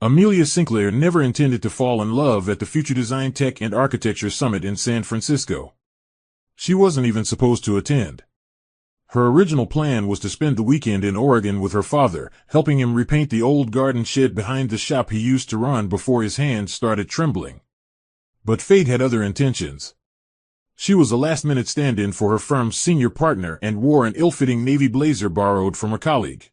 Amelia Sinclair never intended to fall in love at the Future Design Tech and Architecture Summit in San Francisco. She wasn't even supposed to attend. Her original plan was to spend the weekend in Oregon with her father, helping him repaint the old garden shed behind the shop he used to run before his hands started trembling. But fate had other intentions. She was a last-minute stand-in for her firm's senior partner and wore an ill-fitting navy blazer borrowed from a colleague.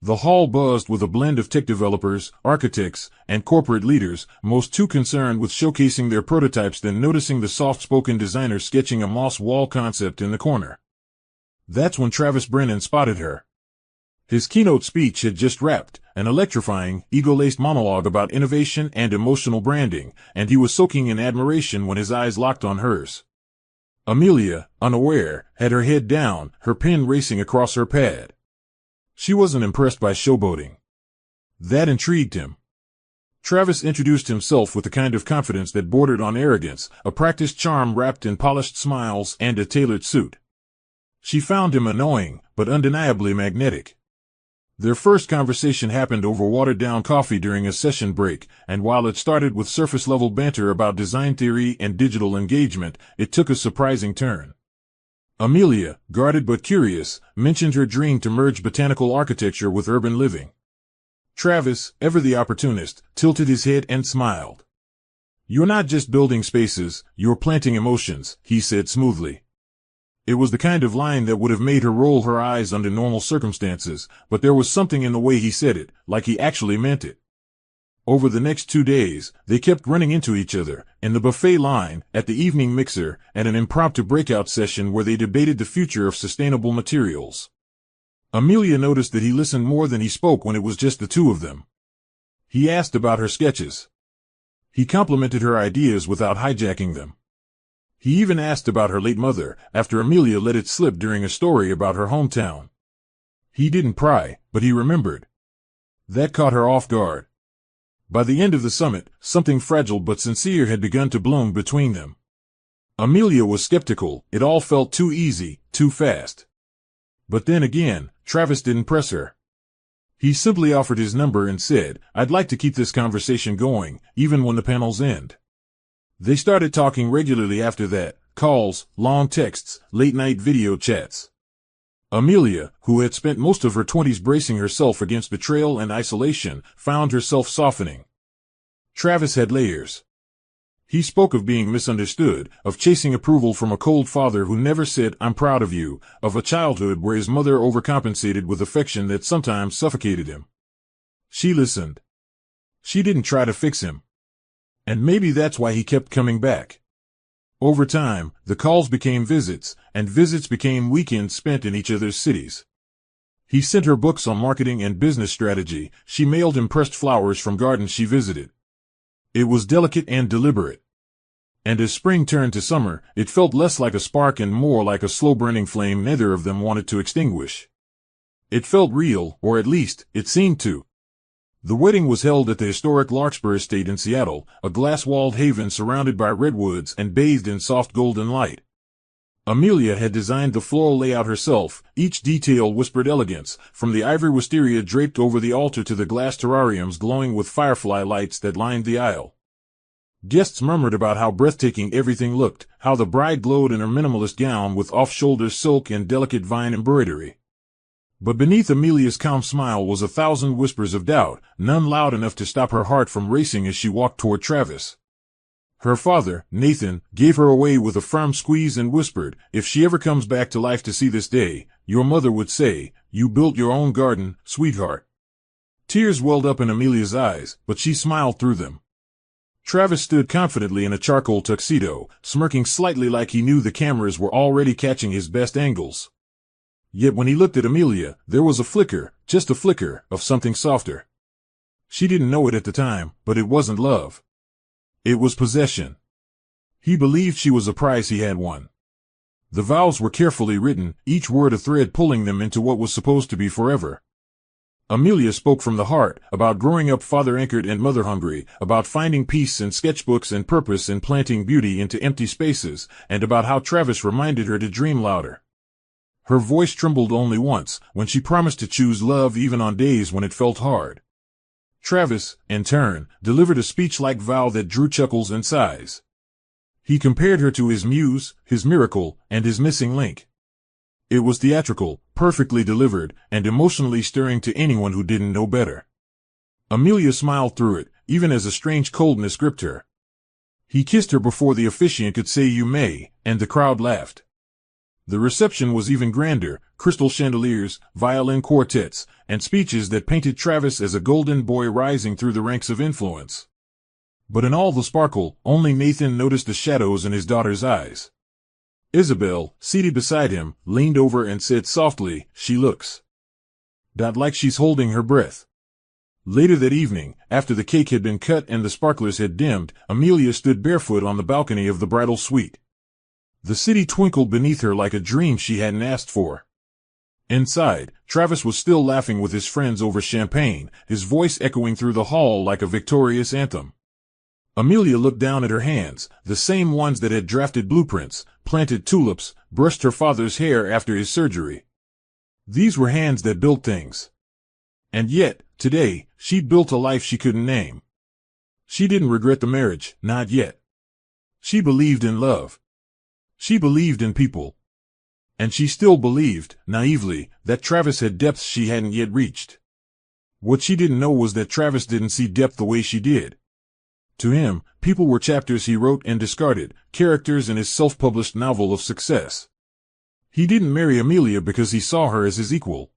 The hall buzzed with a blend of tech developers, architects, and corporate leaders, most too concerned with showcasing their prototypes than noticing the soft-spoken designer sketching a moss wall concept in the corner. That's when Travis Brennan spotted her. His keynote speech had just wrapped, an electrifying, ego-laced monologue about innovation and emotional branding, and he was soaking in admiration when his eyes locked on hers. Amelia, unaware, had her head down, her pen racing across her pad. She wasn't impressed by showboating. That intrigued him. Travis introduced himself with the kind of confidence that bordered on arrogance, a practiced charm wrapped in polished smiles and a tailored suit. She found him annoying, but undeniably magnetic. Their first conversation happened over watered-down coffee during a session break, and while it started with surface-level banter about design theory and digital engagement, it took a surprising turn. Amelia, guarded but curious, mentioned her dream to merge botanical architecture with urban living. Travis, ever the opportunist, tilted his head and smiled. "You're not just building spaces, you're planting emotions," he said smoothly. It was the kind of line that would have made her roll her eyes under normal circumstances, but there was something in the way he said it, like he actually meant it. Over the next 2 days, they kept running into each other, in the buffet line, at the evening mixer, at an impromptu breakout session where they debated the future of sustainable materials. Amelia noticed that he listened more than he spoke when it was just the two of them. He asked about her sketches. He complimented her ideas without hijacking them. He even asked about her late mother, after Amelia let it slip during a story about her hometown. He didn't pry, but he remembered. That caught her off guard. By the end of the summit, something fragile but sincere had begun to bloom between them. Amelia was skeptical, it all felt too easy, too fast. But then again, Travis didn't press her. He simply offered his number and said, "I'd like to keep this conversation going, even when the panels end." They started talking regularly after that, calls, long texts, late-night video chats. Amelia, who had spent most of her 20s bracing herself against betrayal and isolation, found herself softening. Travis had layers. He spoke of being misunderstood, of chasing approval from a cold father who never said, "I'm proud of you," of a childhood where his mother overcompensated with affection that sometimes suffocated him. She listened. She didn't try to fix him. And maybe that's why he kept coming back. Over time, the calls became visits, and visits became weekends spent in each other's cities. He sent her books on marketing and business strategy, she mailed him pressed flowers from gardens she visited. It was delicate and deliberate. And as spring turned to summer, it felt less like a spark and more like a slow-burning flame neither of them wanted to extinguish. It felt real, or at least, it seemed to. The wedding was held at the historic Larkspur Estate in Seattle, a glass-walled haven surrounded by redwoods and bathed in soft golden light. Amelia had designed the floral layout herself, each detail whispered elegance, from the ivory wisteria draped over the altar to the glass terrariums glowing with firefly lights that lined the aisle. Guests murmured about how breathtaking everything looked, how the bride glowed in her minimalist gown with off-shoulder silk and delicate vine embroidery. But beneath Amelia's calm smile was 1,000 whispers of doubt, none loud enough to stop her heart from racing as she walked toward Travis. Her father, Nathan, gave her away with a firm squeeze and whispered, "If she ever comes back to life to see this day, your mother would say, 'You built your own garden, sweetheart.'" Tears welled up in Amelia's eyes, but she smiled through them. Travis stood confidently in a charcoal tuxedo, smirking slightly like he knew the cameras were already catching his best angles. Yet when he looked at Amelia, there was a flicker, just a flicker, of something softer. She didn't know it at the time, but it wasn't love. It was possession. He believed she was a prize he had won. The vows were carefully written, each word a thread pulling them into what was supposed to be forever. Amelia spoke from the heart, about growing up father-anchored and mother-hungry, about finding peace in sketchbooks and purpose in planting beauty into empty spaces, and about how Travis reminded her to dream louder. Her voice trembled only once, when she promised to choose love even on days when it felt hard. Travis, in turn, delivered a speech-like vow that drew chuckles and sighs. He compared her to his muse, his miracle, and his missing link. It was theatrical, perfectly delivered, and emotionally stirring to anyone who didn't know better. Amelia smiled through it, even as a strange coldness gripped her. He kissed her before the officiant could say "you may," and the crowd laughed. The reception was even grander, crystal chandeliers, violin quartets, and speeches that painted Travis as a golden boy rising through the ranks of influence. But in all the sparkle, only Nathan noticed the shadows in his daughter's eyes. Isabel, seated beside him, leaned over and said softly, "She looks like she's holding her breath." Later that evening, after the cake had been cut and the sparklers had dimmed, Amelia stood barefoot on the balcony of the bridal suite. The city twinkled beneath her like a dream she hadn't asked for. Inside, Travis was still laughing with his friends over champagne, his voice echoing through the hall like a victorious anthem. Amelia looked down at her hands, the same ones that had drafted blueprints, planted tulips, brushed her father's hair after his surgery. These were hands that built things. And yet, today, she'd built a life she couldn't name. She didn't regret the marriage, not yet. She believed in love. She believed in people. And she still believed, naively, that Travis had depths she hadn't yet reached. What she didn't know was that Travis didn't see depth the way she did. To him, people were chapters he wrote and discarded, characters in his self-published novel of success. He didn't marry Amelia because he saw her as his equal.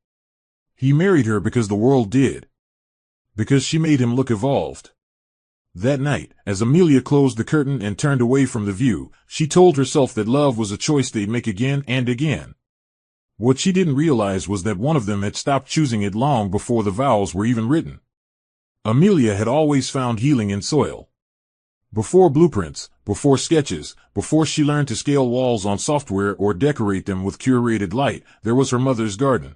He married her because the world did. Because she made him look evolved. That night, as Amelia closed the curtain and turned away from the view, she told herself that love was a choice they'd make again and again. What she didn't realize was that one of them had stopped choosing it long before the vows were even written. Amelia had always found healing in soil. Before blueprints, before sketches, before she learned to scale walls on software or decorate them with curated light, there was her mother's garden.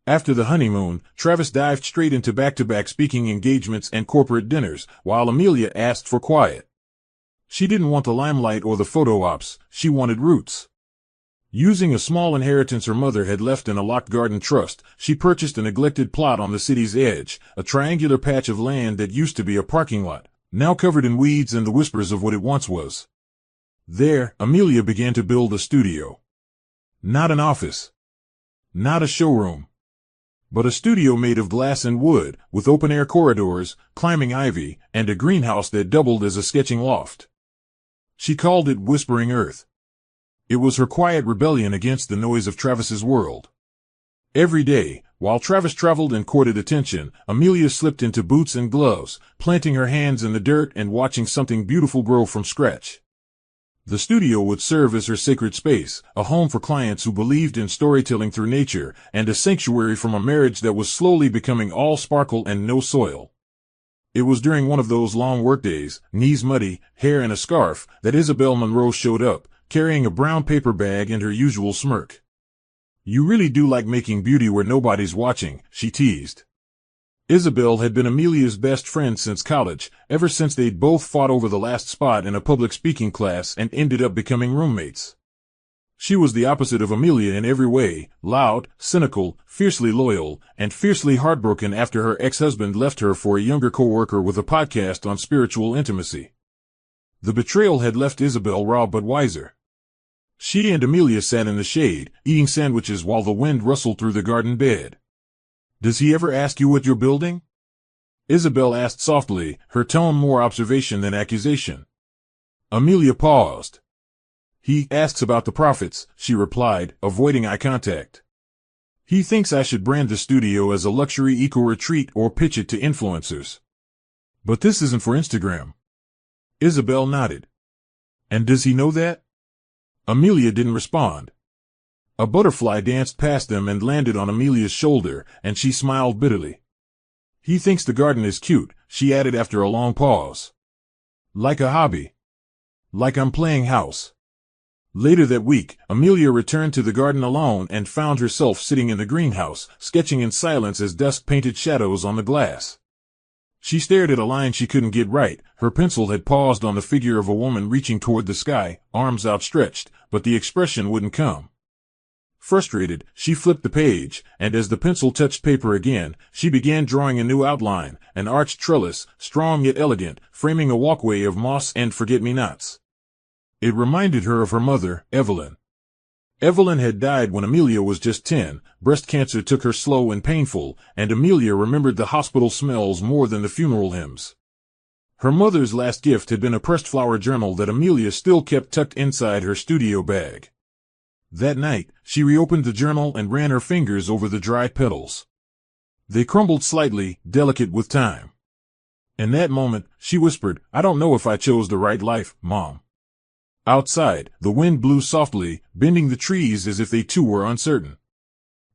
After the honeymoon, Travis dived straight into back-to-back speaking engagements and corporate dinners, while Amelia asked for quiet. She didn't want the limelight or the photo ops, she wanted roots. Using a small inheritance her mother had left in a locked garden trust, she purchased a neglected plot on the city's edge, a triangular patch of land that used to be a parking lot, now covered in weeds and the whispers of what it once was. There, Amelia began to build a studio. Not an office. Not a showroom. But a studio made of glass and wood, with open-air corridors, climbing ivy, and a greenhouse that doubled as a sketching loft. She called it Whispering Earth. It was her quiet rebellion against the noise of Travis's world. Every day, while Travis traveled and courted attention, Amelia slipped into boots and gloves, planting her hands in the dirt and watching something beautiful grow from scratch. The studio would serve as her sacred space, a home for clients who believed in storytelling through nature, and a sanctuary from a marriage that was slowly becoming all sparkle and no soil. It was during one of those long workdays, knees muddy, hair in a scarf, that Isabel Monroe showed up, carrying a brown paper bag and her usual smirk. "You really do like making beauty where nobody's watching," she teased. Isabel had been Amelia's best friend since college, ever since they'd both fought over the last spot in a public speaking class and ended up becoming roommates. She was the opposite of Amelia in every way, loud, cynical, fiercely loyal, and fiercely heartbroken after her ex-husband left her for a younger coworker with a podcast on spiritual intimacy. The betrayal had left Isabel raw but wiser. She and Amelia sat in the shade, eating sandwiches while the wind rustled through the garden bed. "Does he ever ask you what you're building?" Isabel asked softly, her tone more observation than accusation. Amelia paused. "He asks about the profits," she replied, avoiding eye contact. "He thinks I should brand the studio as a luxury eco-retreat or pitch it to influencers. But this isn't for Instagram." Isabel nodded. "And does he know that?" Amelia didn't respond. A butterfly danced past them and landed on Amelia's shoulder, and she smiled bitterly. "He thinks the garden is cute," she added after a long pause. "Like a hobby. Like I'm playing house." Later that week, Amelia returned to the garden alone and found herself sitting in the greenhouse, sketching in silence as dusk painted shadows on the glass. She stared at a line she couldn't get right. Her pencil had paused on the figure of a woman reaching toward the sky, arms outstretched, but the expression wouldn't come. Frustrated, she flipped the page, and as the pencil touched paper again, she began drawing a new outline, an arched trellis, strong yet elegant, framing a walkway of moss and forget-me-nots. It reminded her of her mother, Evelyn. Evelyn had died when Amelia was just 10, breast cancer took her slow and painful, and Amelia remembered the hospital smells more than the funeral hymns. Her mother's last gift had been a pressed flower journal that Amelia still kept tucked inside her studio bag. That night, she reopened the journal and ran her fingers over the dry petals. They crumbled slightly, delicate with time. In that moment, she whispered, "I don't know if I chose the right life, Mom." Outside, the wind blew softly, bending the trees as if they too were uncertain.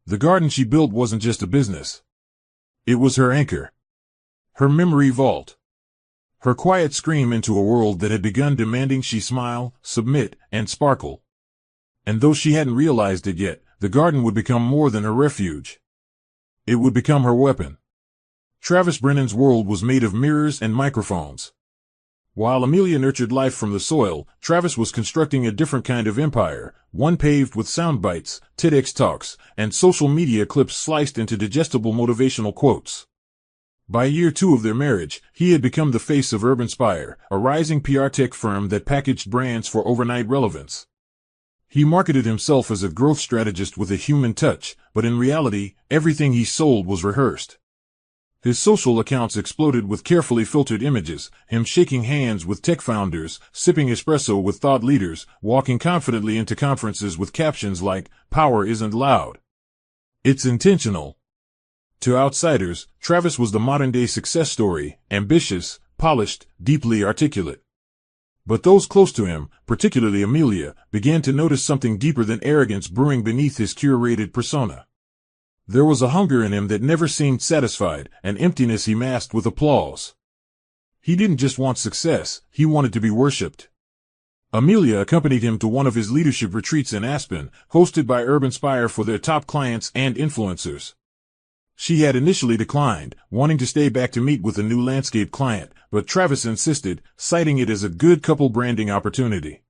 The garden she built wasn't just a business. It was her anchor. Her memory vault. Her quiet scream into a world that had begun demanding she smile, submit, and sparkle. And though she hadn't realized it yet, the garden would become more than her refuge. It would become her weapon. Travis Brennan's world was made of mirrors and microphones. While Amelia nurtured life from the soil, Travis was constructing a different kind of empire, one paved with sound bites, TEDx talks, and social media clips sliced into digestible motivational quotes. By year 2 of their marriage, he had become the face of UrbanSpire, a rising PR tech firm that packaged brands for overnight relevance. He marketed himself as a growth strategist with a human touch, but in reality, everything he sold was rehearsed. His social accounts exploded with carefully filtered images, him shaking hands with tech founders, sipping espresso with thought leaders, walking confidently into conferences with captions like, "Power isn't loud. It's intentional." To outsiders, Travis was the modern-day success story, ambitious, polished, deeply articulate. But those close to him, particularly Amelia, began to notice something deeper than arrogance brewing beneath his curated persona. There was a hunger in him that never seemed satisfied, an emptiness he masked with applause. He didn't just want success, he wanted to be worshipped. Amelia accompanied him to one of his leadership retreats in Aspen, hosted by UrbanSpire for their top clients and influencers. She had initially declined, wanting to stay back to meet with a new landscape client, but Travis insisted, citing it as a good couple branding opportunity.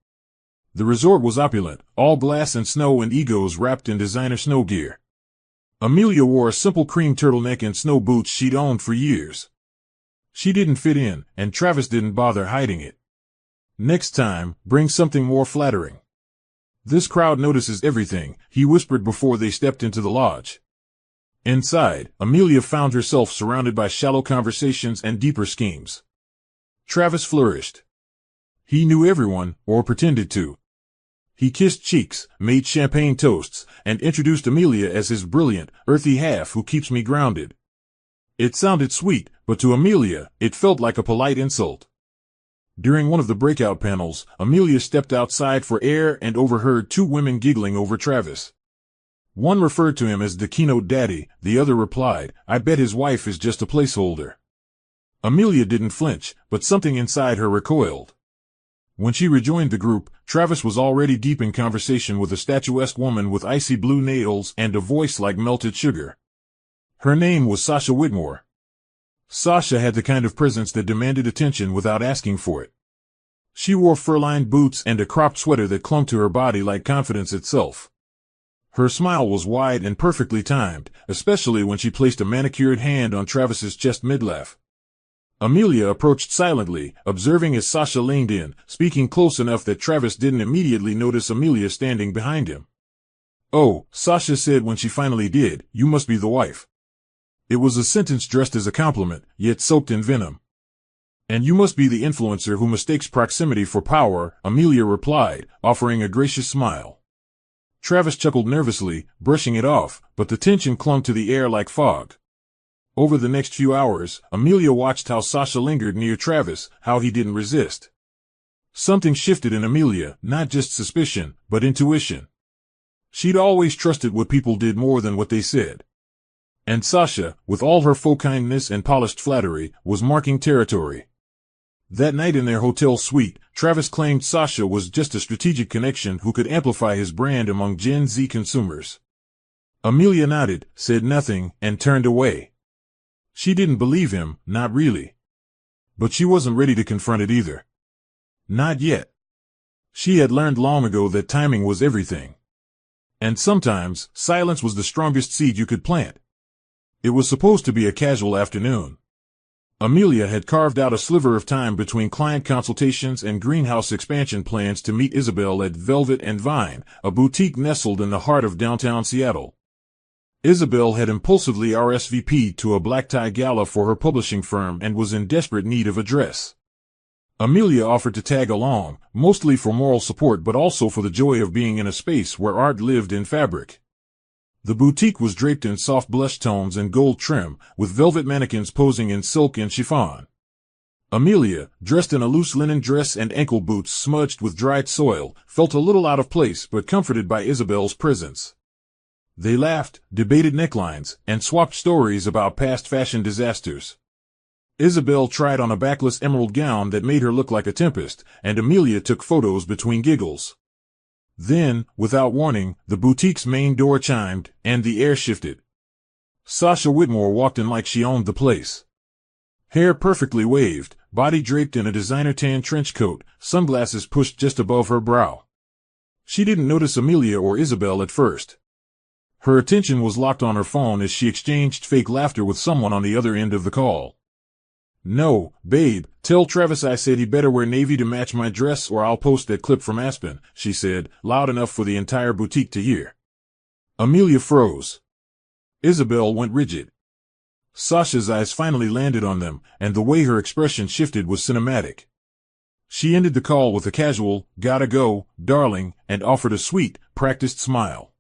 The resort was opulent, all glass and snow and egos wrapped in designer snow gear. Amelia wore a simple cream turtleneck and snow boots she'd owned for years. She didn't fit in, and Travis didn't bother hiding it. "Next time, bring something more flattering. This crowd notices everything," he whispered before they stepped into the lodge. Inside, Amelia found herself surrounded by shallow conversations and deeper schemes. Travis flourished. He knew everyone, or pretended to. He kissed cheeks, made champagne toasts, and introduced Amelia as his brilliant, earthy half who keeps me grounded. It sounded sweet, but to Amelia, it felt like a polite insult. During one of the breakout panels, Amelia stepped outside for air and overheard 2 women giggling over Travis. One referred to him as the keynote daddy, the other replied, "I bet his wife is just a placeholder." Amelia didn't flinch, but something inside her recoiled. When she rejoined the group, Travis was already deep in conversation with a statuesque woman with icy blue nails and a voice like melted sugar. Her name was Sasha Whitmore. Sasha had the kind of presence that demanded attention without asking for it. She wore fur-lined boots and a cropped sweater that clung to her body like confidence itself. Her smile was wide and perfectly timed, especially when she placed a manicured hand on Travis's chest mid-laugh. Amelia approached silently, observing as Sasha leaned in, speaking close enough that Travis didn't immediately notice Amelia standing behind him. "Oh," Sasha said when she finally did, "you must be the wife." It was a sentence dressed as a compliment, yet soaked in venom. "And you must be the influencer who mistakes proximity for power," Amelia replied, offering a gracious smile. Travis chuckled nervously, brushing it off, but the tension clung to the air like fog. Over the next few hours, Amelia watched how Sasha lingered near Travis, how he didn't resist. Something shifted in Amelia, not just suspicion, but intuition. She'd always trusted what people did more than what they said. And Sasha, with all her faux kindness and polished flattery, was marking territory. That night in their hotel suite, Travis claimed Sasha was just a strategic connection who could amplify his brand among Gen Z consumers. Amelia nodded, said nothing, and turned away. She didn't believe him, not really. But she wasn't ready to confront it either. Not yet. She had learned long ago that timing was everything. And sometimes, silence was the strongest seed you could plant. It was supposed to be a casual afternoon. Amelia had carved out a sliver of time between client consultations and greenhouse expansion plans to meet Isabel at Velvet and Vine, a boutique nestled in the heart of downtown Seattle. Isabel had impulsively RSVP'd to a black-tie gala for her publishing firm and was in desperate need of a dress. Amelia offered to tag along, mostly for moral support but also for the joy of being in a space where art lived in fabric. The boutique was draped in soft blush tones and gold trim, with velvet mannequins posing in silk and chiffon. Amelia, dressed in a loose linen dress and ankle boots smudged with dried soil, felt a little out of place but comforted by Isabel's presence. They laughed, debated necklines, and swapped stories about past fashion disasters. Isabel tried on a backless emerald gown that made her look like a tempest, and Amelia took photos between giggles. Then, without warning, the boutique's main door chimed, and the air shifted. Sasha Whitmore walked in like she owned the place. Hair perfectly waved, body draped in a designer tan trench coat, sunglasses pushed just above her brow. She didn't notice Amelia or Isabel at first. Her attention was locked on her phone as she exchanged fake laughter with someone on the other end of the call. "No, babe, tell Travis I said he better wear navy to match my dress or I'll post that clip from Aspen," she said, loud enough for the entire boutique to hear. Amelia froze. Isabel went rigid. Sasha's eyes finally landed on them, and the way her expression shifted was cinematic. She ended the call with a casual, "Gotta go, darling," and offered a sweet, practiced smile.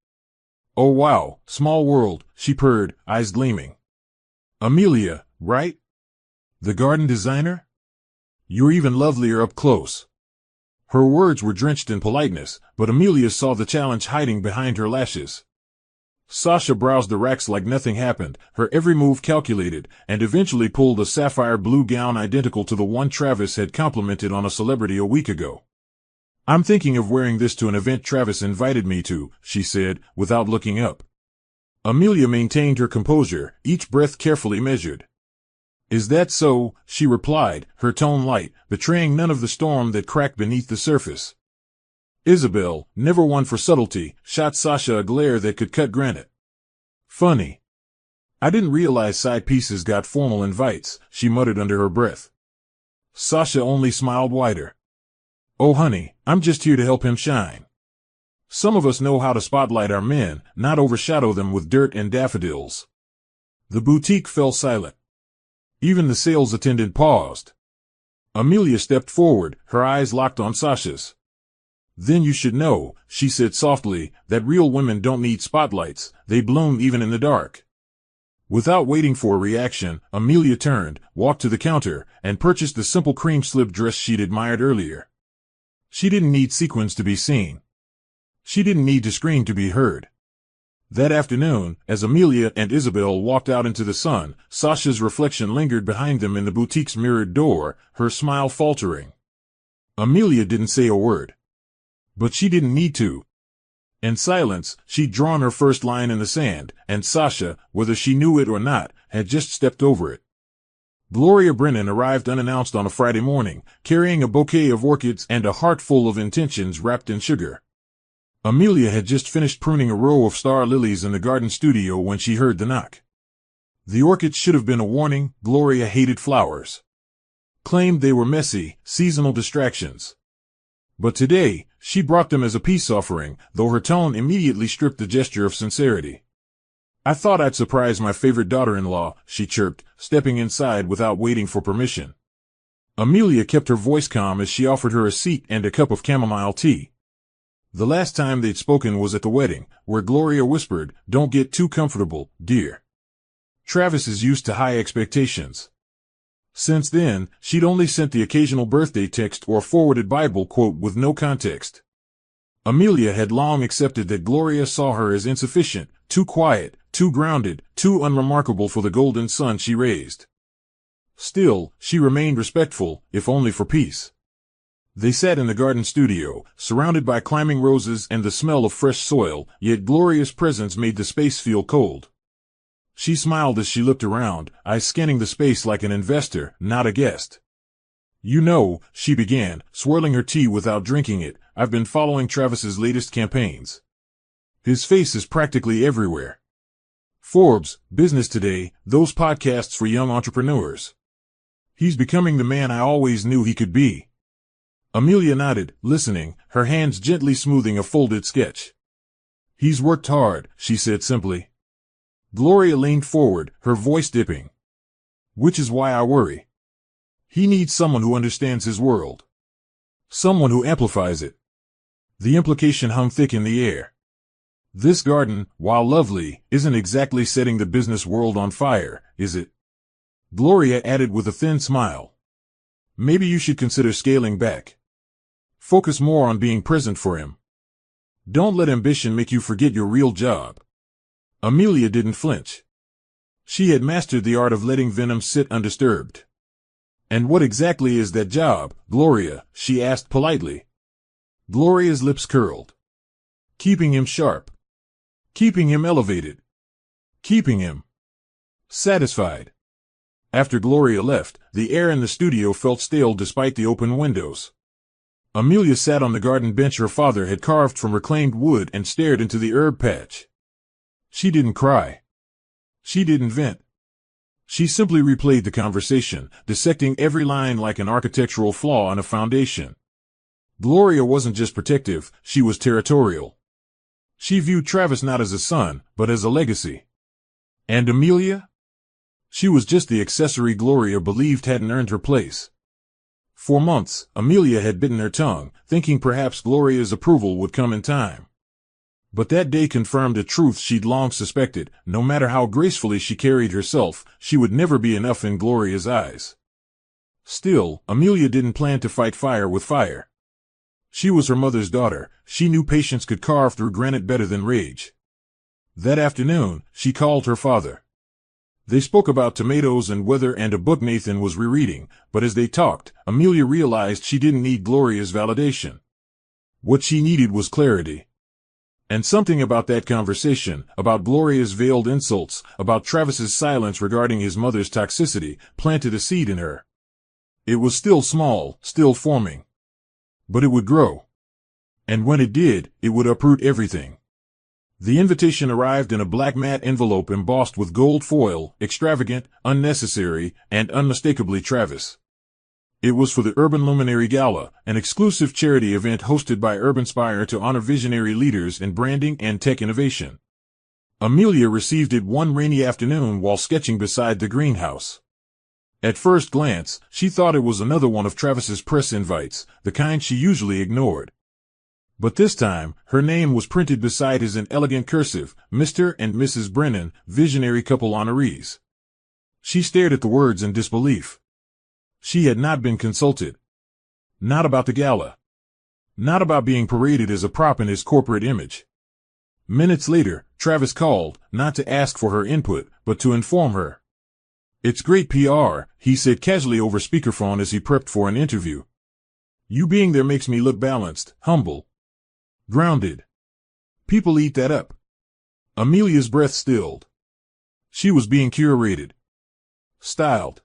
"Oh wow, small world," she purred, eyes gleaming. "Amelia, right? The garden designer? You're even lovelier up close." Her words were drenched in politeness, but Amelia saw the challenge hiding behind her lashes. Sasha browsed the racks like nothing happened, her every move calculated, and eventually pulled a sapphire blue gown identical to the one Travis had complimented on a celebrity a week ago. "I'm thinking of wearing this to an event Travis invited me to," she said, without looking up. Amelia maintained her composure, each breath carefully measured. "Is that so?" she replied, her tone light, betraying none of the storm that cracked beneath the surface. Isabel, never one for subtlety, shot Sasha a glare that could cut granite. "Funny. I didn't realize side pieces got formal invites," she muttered under her breath. Sasha only smiled wider. "Oh honey, I'm just here to help him shine. Some of us know how to spotlight our men, not overshadow them with dirt and daffodils." The boutique fell silent. Even the sales attendant paused. Amelia stepped forward, her eyes locked on Sasha's. "Then you should know," she said softly, "that real women don't need spotlights, they bloom even in the dark." Without waiting for a reaction, Amelia turned, walked to the counter, and purchased the simple cream slip dress she'd admired earlier. She didn't need sequins to be seen. She didn't need to scream to be heard. That afternoon, as Amelia and Isabel walked out into the sun, Sasha's reflection lingered behind them in the boutique's mirrored door, her smile faltering. Amelia didn't say a word. But she didn't need to. In silence, she'd drawn her first line in the sand, and Sasha, whether she knew it or not, had just stepped over it. Gloria Brennan arrived unannounced on a Friday morning, carrying a bouquet of orchids and a heart full of intentions wrapped in sugar. Amelia had just finished pruning a row of star lilies in the garden studio when she heard the knock. The orchids should have been a warning. Gloria hated flowers. Claimed they were messy, seasonal distractions. But today, she brought them as a peace offering, though her tone immediately stripped the gesture of sincerity. "I thought I'd surprise my favorite daughter-in-law," she chirped, stepping inside without waiting for permission. Amelia kept her voice calm as she offered her a seat and a cup of chamomile tea. The last time they'd spoken was at the wedding, where Gloria whispered, "Don't get too comfortable, dear. Travis is used to high expectations." Since then, she'd only sent the occasional birthday text or forwarded Bible quote with no context. Amelia had long accepted that Gloria saw her as insufficient, too quiet, too grounded, too unremarkable for the golden son she raised. Still, she remained respectful, if only for peace. They sat in the garden studio, surrounded by climbing roses and the smell of fresh soil, yet Gloria's presence made the space feel cold. She smiled as she looked around, eyes scanning the space like an investor, not a guest. "You know," she began, swirling her tea without drinking it, "I've been following Travis's latest campaigns. His face is practically everywhere. Forbes, Business Today, those podcasts for young entrepreneurs. He's becoming the man I always knew he could be. Amelia nodded, listening, her hands gently smoothing a folded sketch. He's worked hard, she said simply. Gloria leaned forward, her voice dipping. Which is why I worry. He needs someone who understands his world. Someone who amplifies it. The implication hung thick in the air. This garden, while lovely, isn't exactly setting the business world on fire, is it? Gloria added with a thin smile. Maybe you should consider scaling back. Focus more on being present for him. Don't let ambition make you forget your real job. Amelia didn't flinch. She had mastered the art of letting venom sit undisturbed. And what exactly is that job, Gloria? She asked politely. Gloria's lips curled. Keeping him sharp. Keeping him elevated. Keeping him satisfied. After Gloria left, the air in the studio felt stale despite the open windows. Amelia sat on the garden bench her father had carved from reclaimed wood and stared into the herb patch. She didn't cry. She didn't vent. She simply replayed the conversation, dissecting every line like an architectural flaw in a foundation. Gloria wasn't just protective, she was territorial. She viewed Travis not as a son, but as a legacy. And Amelia? She was just the accessory Gloria believed hadn't earned her place. For months, Amelia had bitten her tongue, thinking perhaps Gloria's approval would come in time. But that day confirmed a truth she'd long suspected. No matter how gracefully she carried herself, she would never be enough in Gloria's eyes. Still, Amelia didn't plan to fight fire with fire. She was her mother's daughter. She knew patience could carve through granite better than rage. That afternoon, she called her father. They spoke about tomatoes and weather and a book Nathan was rereading, but as they talked, Amelia realized she didn't need Gloria's validation. What she needed was clarity. And something about that conversation, about Gloria's veiled insults, about Travis's silence regarding his mother's toxicity, planted a seed in her. It was still small, still forming. But it would grow. And when it did, it would uproot everything. The invitation arrived in a black matte envelope embossed with gold foil, extravagant, unnecessary, and unmistakably Travis. It was for the Urban Luminary Gala, an exclusive charity event hosted by UrbanSpire to honor visionary leaders in branding and tech innovation. Amelia received it one rainy afternoon while sketching beside the greenhouse. At first glance, she thought it was another one of Travis's press invites, the kind she usually ignored. But this time, her name was printed beside his in elegant cursive, Mr. and Mrs. Brennan, visionary couple honorees. She stared at the words in disbelief. She had not been consulted. Not about the gala. Not about being paraded as a prop in his corporate image. Minutes later, Travis called, not to ask for her input, but to inform her. It's great PR, he said casually over speakerphone as he prepped for an interview. You being there makes me look balanced, humble, grounded. People eat that up. Amelia's breath stilled. She was being curated, styled,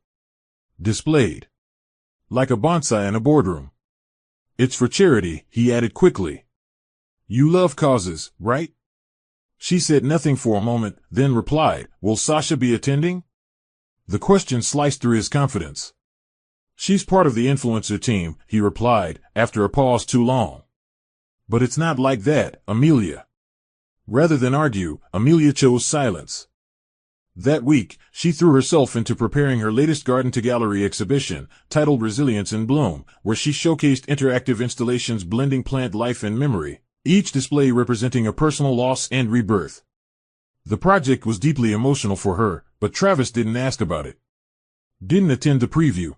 displayed. Like a bonsai in a boardroom. It's for charity, he added quickly. You love causes, right? She said nothing for a moment, then replied, will Sasha be attending? The question sliced through his confidence. She's part of the influencer team, he replied, after a pause too long. But it's not like that, Amelia. Rather than argue, Amelia chose silence. That week, she threw herself into preparing her latest garden-to-gallery exhibition, titled Resilience in Bloom, where she showcased interactive installations blending plant life and memory, each display representing a personal loss and rebirth. The project was deeply emotional for her, but Travis didn't ask about it. Didn't attend the preview.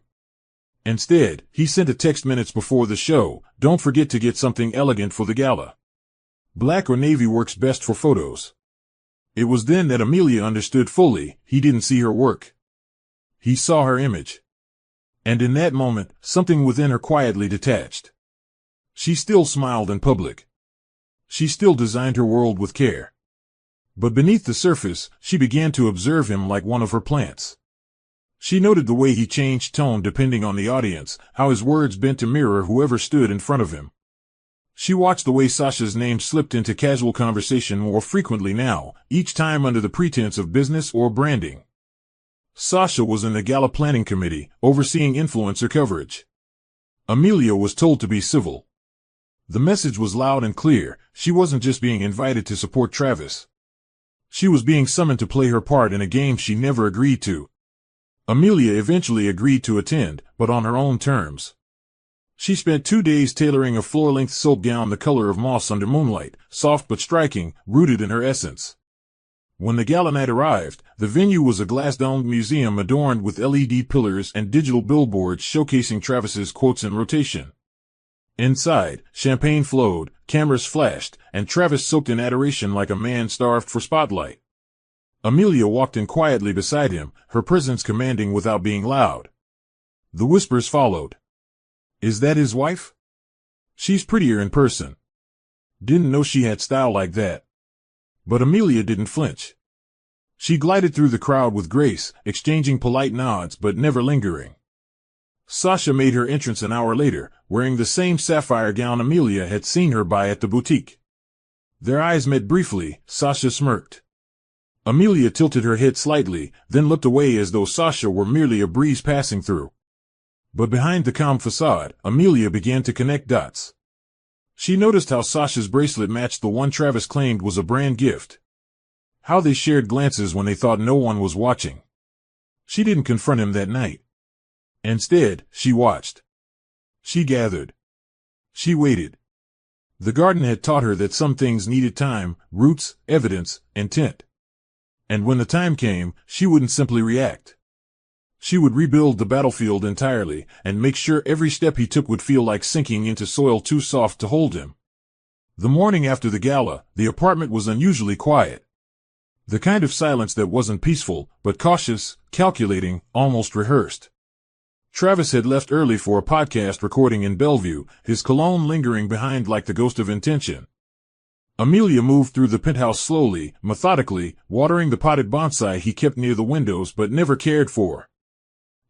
Instead, he sent a text minutes before the show, don't forget to get something elegant for the gala. Black or navy works best for photos. It was then that Amelia understood fully, he didn't see her work. He saw her image. And in that moment, something within her quietly detached. She still smiled in public. She still designed her world with care. But beneath the surface, she began to observe him like one of her plants. She noted the way he changed tone depending on the audience, how his words bent to mirror whoever stood in front of him. She watched the way Sasha's name slipped into casual conversation more frequently now, each time under the pretense of business or branding. Sasha was in the gala planning committee, overseeing influencer coverage. Amelia was told to be civil. The message was loud and clear. She wasn't just being invited to support Travis. She was being summoned to play her part in a game she never agreed to. Amelia eventually agreed to attend, but on her own terms. She spent 2 days tailoring a floor-length silk gown the color of moss under moonlight, soft but striking, rooted in her essence. When the gala night arrived, the venue was a glass-domed museum adorned with LED pillars and digital billboards showcasing Travis's quotes in rotation. Inside, champagne flowed, cameras flashed, and Travis soaked in adoration like a man starved for spotlight. Amelia walked in quietly beside him, her presence commanding without being loud. The whispers followed. "Is that his wife? She's prettier in person. Didn't know she had style like that." But Amelia didn't flinch. She glided through the crowd with grace, exchanging polite nods but never lingering. Sasha made her entrance an hour later, wearing the same sapphire gown Amelia had seen her buy at the boutique. Their eyes met briefly. Sasha smirked. Amelia tilted her head slightly, then looked away as though Sasha were merely a breeze passing through. But behind the calm facade, Amelia began to connect dots. She noticed how Sasha's bracelet matched the one Travis claimed was a brand gift. How they shared glances when they thought no one was watching. She didn't confront him that night. Instead, she watched. She gathered. She waited. The garden had taught her that some things needed time, roots, evidence, intent. And when the time came, she wouldn't simply react. She would rebuild the battlefield entirely, and make sure every step he took would feel like sinking into soil too soft to hold him. The morning after the gala, the apartment was unusually quiet. The kind of silence that wasn't peaceful, but cautious, calculating, almost rehearsed. Travis had left early for a podcast recording in Bellevue, his cologne lingering behind like the ghost of intention. Amelia moved through the penthouse slowly, methodically, watering the potted bonsai he kept near the windows but never cared for.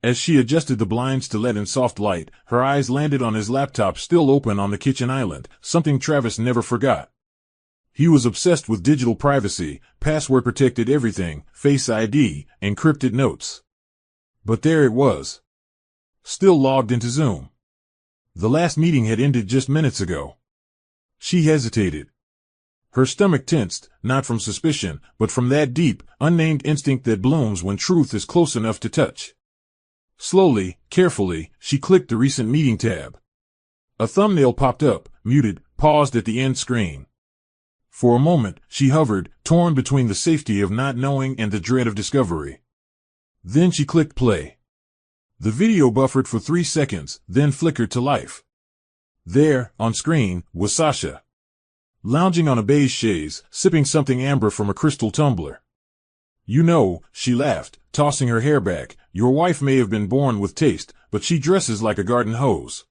As she adjusted the blinds to let in soft light, her eyes landed on his laptop still open on the kitchen island, something Travis never forgot. He was obsessed with digital privacy, password-protected everything, Face ID, encrypted notes. But there it was. Still logged into Zoom. The last meeting had ended just minutes ago. She hesitated. Her stomach tensed, not from suspicion, but from that deep, unnamed instinct that blooms when truth is close enough to touch. Slowly, carefully, she clicked the recent meeting tab. A thumbnail popped up, muted, paused at the end screen. For a moment, she hovered, torn between the safety of not knowing and the dread of discovery. Then she clicked play. The video buffered for 3 seconds, then flickered to life. There, on screen, was Sasha. Lounging on a beige chaise, sipping something amber from a crystal tumbler. "You know," she laughed, tossing her hair back, "your wife may have been born with taste, but she dresses like a garden hose.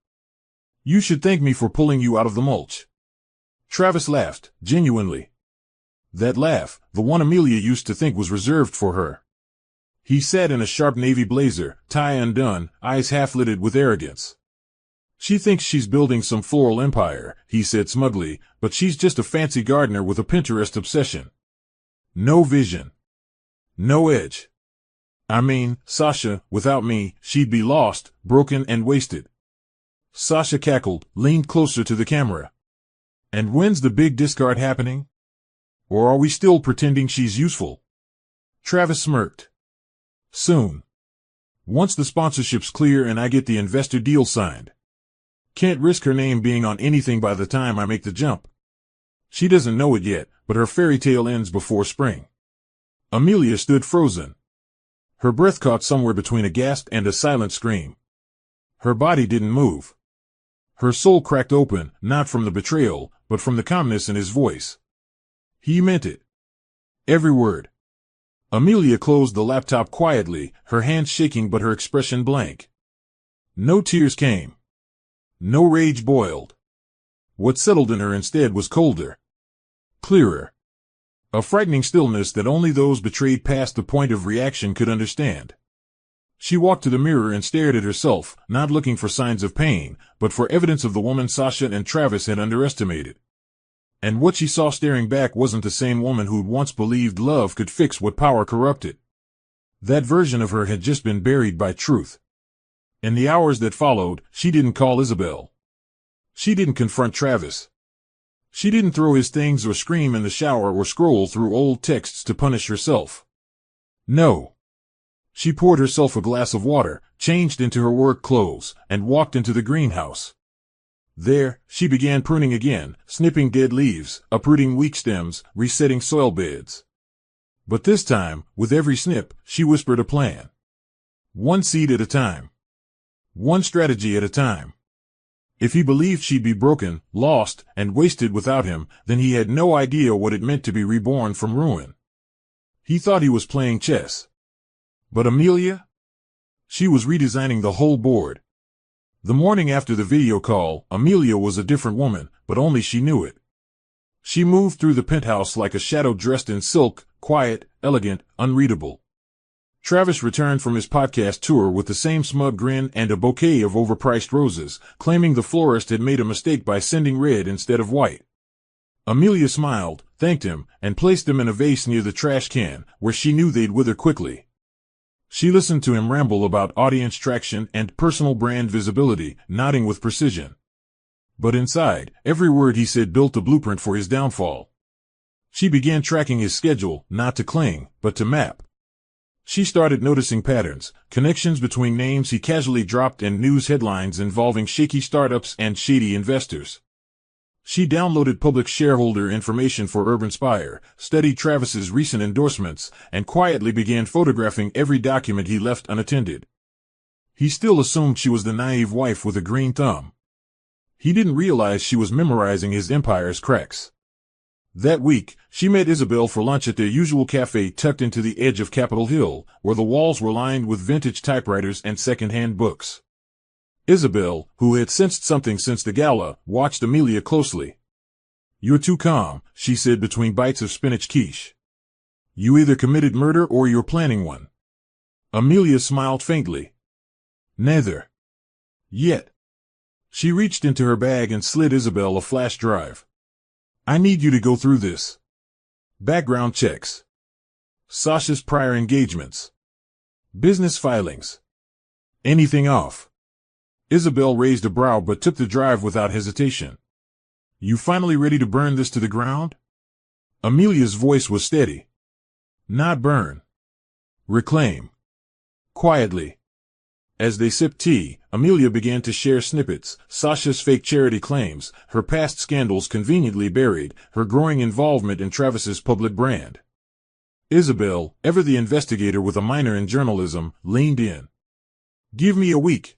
You should thank me for pulling you out of the mulch." Travis laughed, genuinely. That laugh, the one Amelia used to think was reserved for her. He sat in a sharp navy blazer, tie undone, eyes half-lidded with arrogance. "She thinks she's building some floral empire," he said smugly, "but she's just a fancy gardener with a Pinterest obsession. No vision. No edge. I mean, Sasha, without me, she'd be lost, broken and wasted." Sasha cackled, leaned closer to the camera. "And when's the big discard happening? Or are we still pretending she's useful?" Travis smirked. "Soon. Once the sponsorship's clear and I get the investor deal signed. Can't risk her name being on anything by the time I make the jump. She doesn't know it yet, but her fairy tale ends before spring." Amelia stood frozen. Her breath caught somewhere between a gasp and a silent scream. Her body didn't move. Her soul cracked open, not from the betrayal, but from the calmness in his voice. He meant it. Every word. Amelia closed the laptop quietly, her hands shaking but her expression blank. No tears came. No rage boiled. What settled in her instead was colder. Clearer. A frightening stillness that only those betrayed past the point of reaction could understand. She walked to the mirror and stared at herself, not looking for signs of pain, but for evidence of the woman Sasha and Travis had underestimated. And what she saw staring back wasn't the same woman who'd once believed love could fix what power corrupted. That version of her had just been buried by truth. In the hours that followed, she didn't call Isabel. She didn't confront Travis. She didn't throw his things or scream in the shower or scroll through old texts to punish herself. No. She poured herself a glass of water, changed into her work clothes, and walked into the greenhouse. There, she began pruning again, snipping dead leaves, uprooting weak stems, resetting soil beds. But this time, with every snip, she whispered a plan. One seed at a time. One strategy at a time. If he believed she'd be broken, lost, and wasted without him, then he had no idea what it meant to be reborn from ruin. He thought he was playing chess. But Amelia? She was redesigning the whole board. The morning after the video call, Amelia was a different woman, but only she knew it. She moved through the penthouse like a shadow dressed in silk, quiet, elegant, unreadable. Travis returned from his podcast tour with the same smug grin and a bouquet of overpriced roses, claiming the florist had made a mistake by sending red instead of white. Amelia smiled, thanked him, and placed them in a vase near the trash can, where she knew they'd wither quickly. She listened to him ramble about audience traction and personal brand visibility, nodding with precision. But inside, every word he said built a blueprint for his downfall. She began tracking his schedule, not to cling, but to map. She started noticing patterns, connections between names he casually dropped and news headlines involving shaky startups and shady investors. She downloaded public shareholder information for UrbanSpire, studied Travis's recent endorsements, and quietly began photographing every document he left unattended. He still assumed she was the naive wife with a green thumb. He didn't realize she was memorizing his empire's cracks. That week, she met Isabel for lunch at their usual cafe tucked into the edge of Capitol Hill, where the walls were lined with vintage typewriters and second-hand books. Isabel, who had sensed something since the gala, watched Amelia closely. "You're too calm," she said between bites of spinach quiche. "You either committed murder or you're planning one." Amelia smiled faintly. "Neither. Yet." She reached into her bag and slid Isabel a flash drive. "I need you to go through this. Background checks. Sasha's prior engagements. Business filings. Anything off." Isabel raised a brow but took the drive without hesitation. "You finally ready to burn this to the ground?" Amelia's voice was steady. "Not burn. Reclaim." Quietly. As they sipped tea, Amelia began to share snippets, Sasha's fake charity claims, her past scandals conveniently buried, her growing involvement in Travis's public brand. Isabel, ever the investigator with a minor in journalism, leaned in. "Give me a week."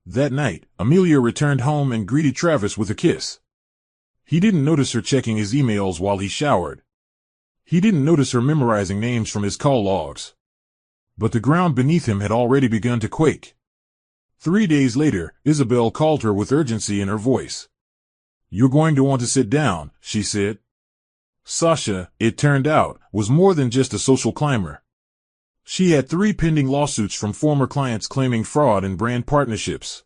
That night, Amelia returned home and greeted Travis with a kiss. He didn't notice her checking his emails while he showered. He didn't notice her memorizing names from his call logs. But the ground beneath him had already begun to quake. 3 days later, Isabel called her with urgency in her voice. "You're going to want to sit down," she said. Sasha, it turned out, was more than just a social climber. She had 3 pending lawsuits from former clients claiming fraud in brand partnerships.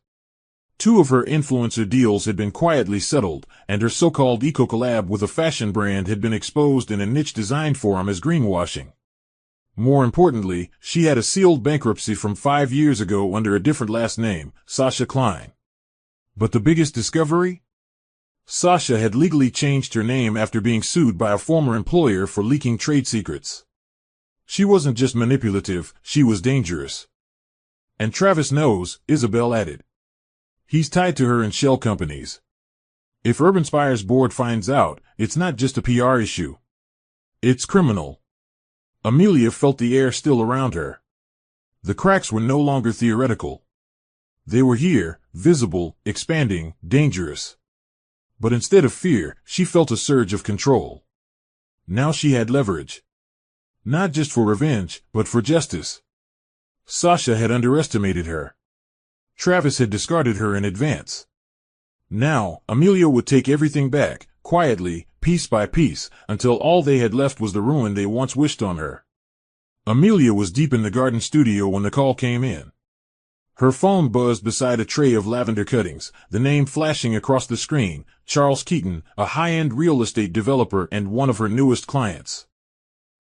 2 of her influencer deals had been quietly settled, and her so-called eco-collab with a fashion brand had been exposed in a niche design forum as greenwashing. More importantly, she had a sealed bankruptcy from 5 years ago under a different last name, Sasha Klein. But the biggest discovery? Sasha had legally changed her name after being sued by a former employer for leaking trade secrets. She wasn't just manipulative, she was dangerous. "And Travis knows," Isabel added. "He's tied to her and shell companies. If UrbanSpire's board finds out, it's not just a PR issue. It's criminal." Amelia felt the air still around her. The cracks were no longer theoretical. They were here, visible, expanding, dangerous. But instead of fear, she felt a surge of control. Now she had leverage. Not just for revenge, but for justice. Sasha had underestimated her. Travis had discarded her in advance. Now, Amelia would take everything back, quietly, piece by piece, until all they had left was the ruin they once wished on her. Amelia was deep in the garden studio when the call came in. Her phone buzzed beside a tray of lavender cuttings, the name flashing across the screen, Charles Keaton, a high-end real estate developer and one of her newest clients.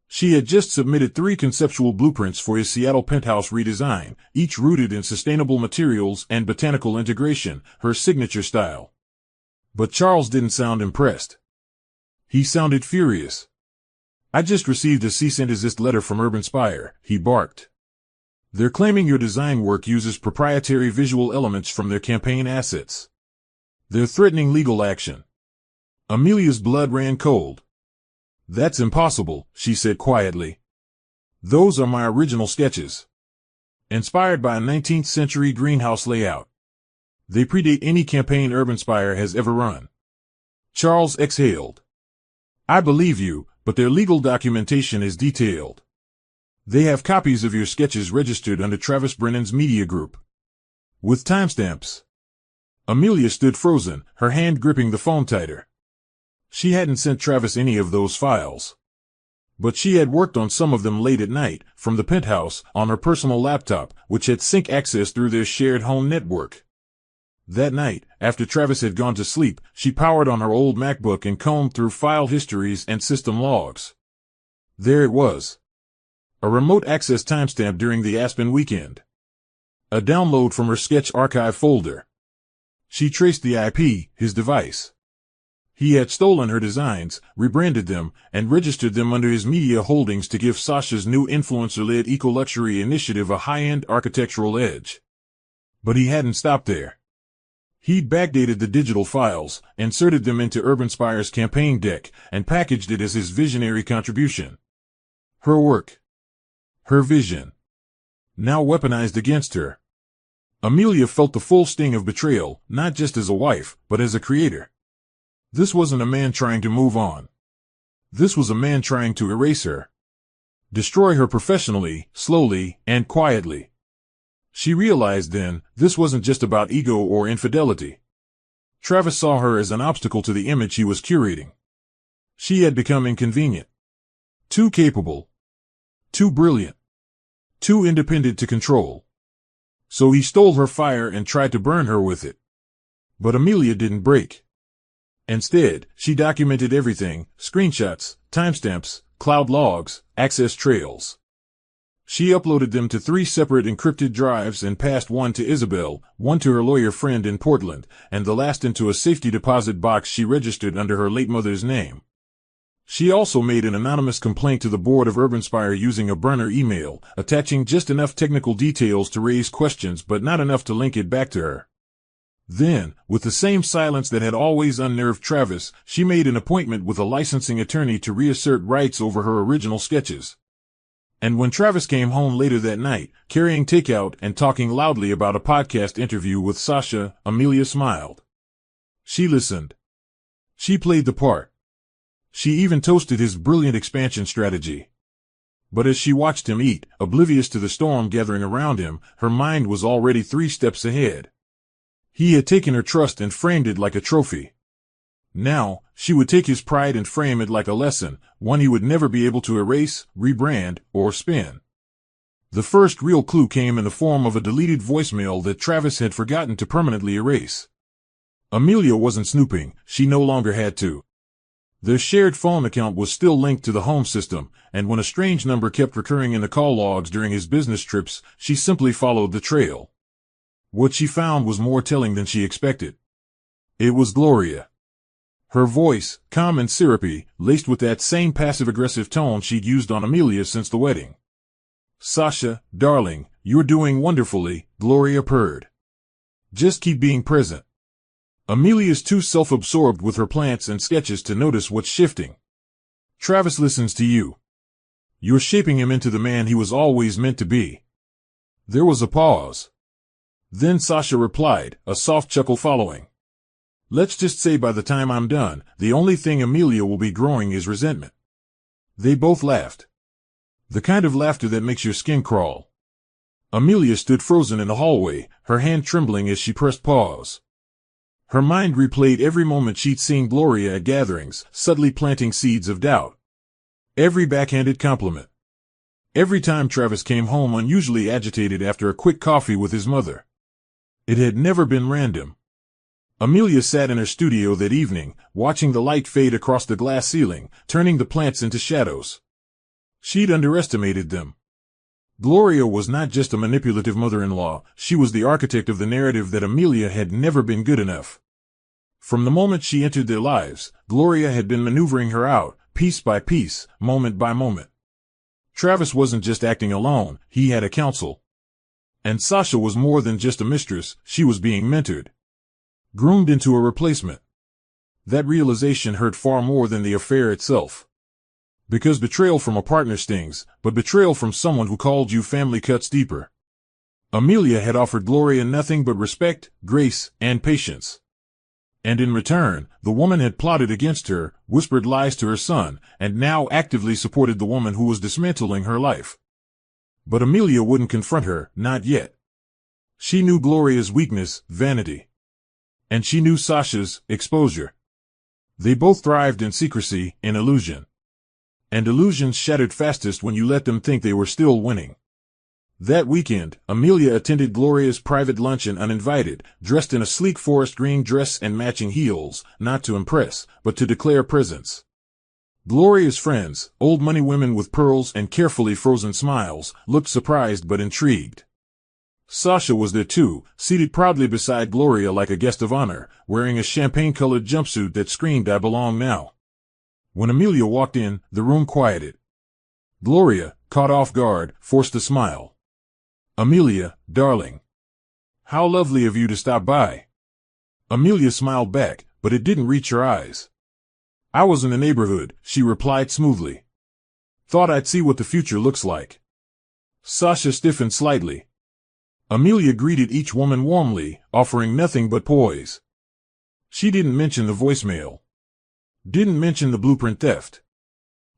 She had just submitted 3 conceptual blueprints for his Seattle penthouse redesign, each rooted in sustainable materials and botanical integration, her signature style. But Charles didn't sound impressed. He sounded furious. "I just received a cease and desist letter from UrbanSpire," he barked. "They're claiming your design work uses proprietary visual elements from their campaign assets. They're threatening legal action." Amelia's blood ran cold. "That's impossible," she said quietly. "Those are my original sketches. Inspired by a 19th century greenhouse layout. They predate any campaign UrbanSpire has ever run." Charles exhaled. "I believe you, but their legal documentation is detailed. They have copies of your sketches registered under Travis Brennan's media group. With timestamps." Amelia stood frozen, her hand gripping the phone tighter. She hadn't sent Travis any of those files. But she had worked on some of them late at night, from the penthouse, on her personal laptop, which had sync access through their shared home network. That night, after Travis had gone to sleep, she powered on her old MacBook and combed through file histories and system logs. There it was. A remote access timestamp during the Aspen weekend. A download from her sketch archive folder. She traced the IP, his device. He had stolen her designs, rebranded them, and registered them under his media holdings to give Sasha's new influencer-led eco-luxury initiative a high-end architectural edge. But he hadn't stopped there. He'd backdated the digital files, inserted them into UrbanSpire's campaign deck, and packaged it as his visionary contribution. Her work. Her vision. Now weaponized against her. Amelia felt the full sting of betrayal, not just as a wife, but as a creator. This wasn't a man trying to move on. This was a man trying to erase her. Destroy her professionally, slowly, and quietly. She realized then, this wasn't just about ego or infidelity. Travis saw her as an obstacle to the image he was curating. She had become inconvenient. Too capable. Too brilliant. Too independent to control. So he stole her fire and tried to burn her with it. But Amelia didn't break. Instead, she documented everything: screenshots, timestamps, cloud logs, access trails. She uploaded them to 3 separate encrypted drives and passed one to Isabel, one to her lawyer friend in Portland, and the last into a safety deposit box she registered under her late mother's name. She also made an anonymous complaint to the board of UrbanSpire using a burner email, attaching just enough technical details to raise questions but not enough to link it back to her. Then, with the same silence that had always unnerved Travis, she made an appointment with a licensing attorney to reassert rights over her original sketches. And when Travis came home later that night, carrying takeout and talking loudly about a podcast interview with Sasha, Amelia smiled. She listened. She played the part. She even toasted his brilliant expansion strategy. But as she watched him eat, oblivious to the storm gathering around him, her mind was already 3 steps ahead. He had taken her trust and framed it like a trophy. Now, she would take his pride and frame it like a lesson, one he would never be able to erase, rebrand, or spin. The first real clue came in the form of a deleted voicemail that Travis had forgotten to permanently erase. Amelia wasn't snooping, she no longer had to. Their shared phone account was still linked to the home system, and when a strange number kept recurring in the call logs during his business trips, she simply followed the trail. What she found was more telling than she expected. It was Gloria. Her voice, calm and syrupy, laced with that same passive-aggressive tone she'd used on Amelia since the wedding. "Sasha, darling, you're doing wonderfully," Gloria purred. "Just keep being present." Amelia's too self-absorbed with her plants and sketches to notice what's shifting. "Travis listens to you. You're shaping him into the man he was always meant to be." There was a pause. Then Sasha replied, a soft chuckle following. "Let's just say by the time I'm done, the only thing Amelia will be growing is resentment." They both laughed. The kind of laughter that makes your skin crawl. Amelia stood frozen in the hallway, her hand trembling as she pressed pause. Her mind replayed every moment she'd seen Gloria at gatherings, subtly planting seeds of doubt. Every backhanded compliment. Every time Travis came home unusually agitated after a quick coffee with his mother. It had never been random. Amelia sat in her studio that evening, watching the light fade across the glass ceiling, turning the plants into shadows. She'd underestimated them. Gloria was not just a manipulative mother-in-law, she was the architect of the narrative that Amelia had never been good enough. From the moment she entered their lives, Gloria had been maneuvering her out, piece by piece, moment by moment. Travis wasn't just acting alone, he had a counsel. And Sasha was more than just a mistress, she was being mentored. Groomed into a replacement. That realization hurt far more than the affair itself. Because betrayal from a partner stings, but betrayal from someone who called you family cuts deeper. Amelia had offered Gloria nothing but respect, grace, and patience. And in return, the woman had plotted against her, whispered lies to her son, and now actively supported the woman who was dismantling her life. But Amelia wouldn't confront her, not yet. She knew Gloria's weakness, vanity. And she knew Sasha's exposure. They both thrived in secrecy, in illusion. And illusions shattered fastest when you let them think they were still winning. That weekend, Amelia attended Gloria's private luncheon uninvited, dressed in a sleek forest green dress and matching heels, not to impress, but to declare presence. Gloria's friends, old money women with pearls and carefully frozen smiles, looked surprised but intrigued. Sasha was there too, seated proudly beside Gloria like a guest of honor, wearing a champagne-colored jumpsuit that screamed "I belong now." When Amelia walked in, the room quieted. Gloria, caught off guard, forced a smile. "Amelia, darling. How lovely of you to stop by." Amelia smiled back, but it didn't reach her eyes. "I was in the neighborhood," she replied smoothly. "Thought I'd see what the future looks like." Sasha stiffened slightly. Amelia greeted each woman warmly, offering nothing but poise. She didn't mention the voicemail. Didn't mention the blueprint theft.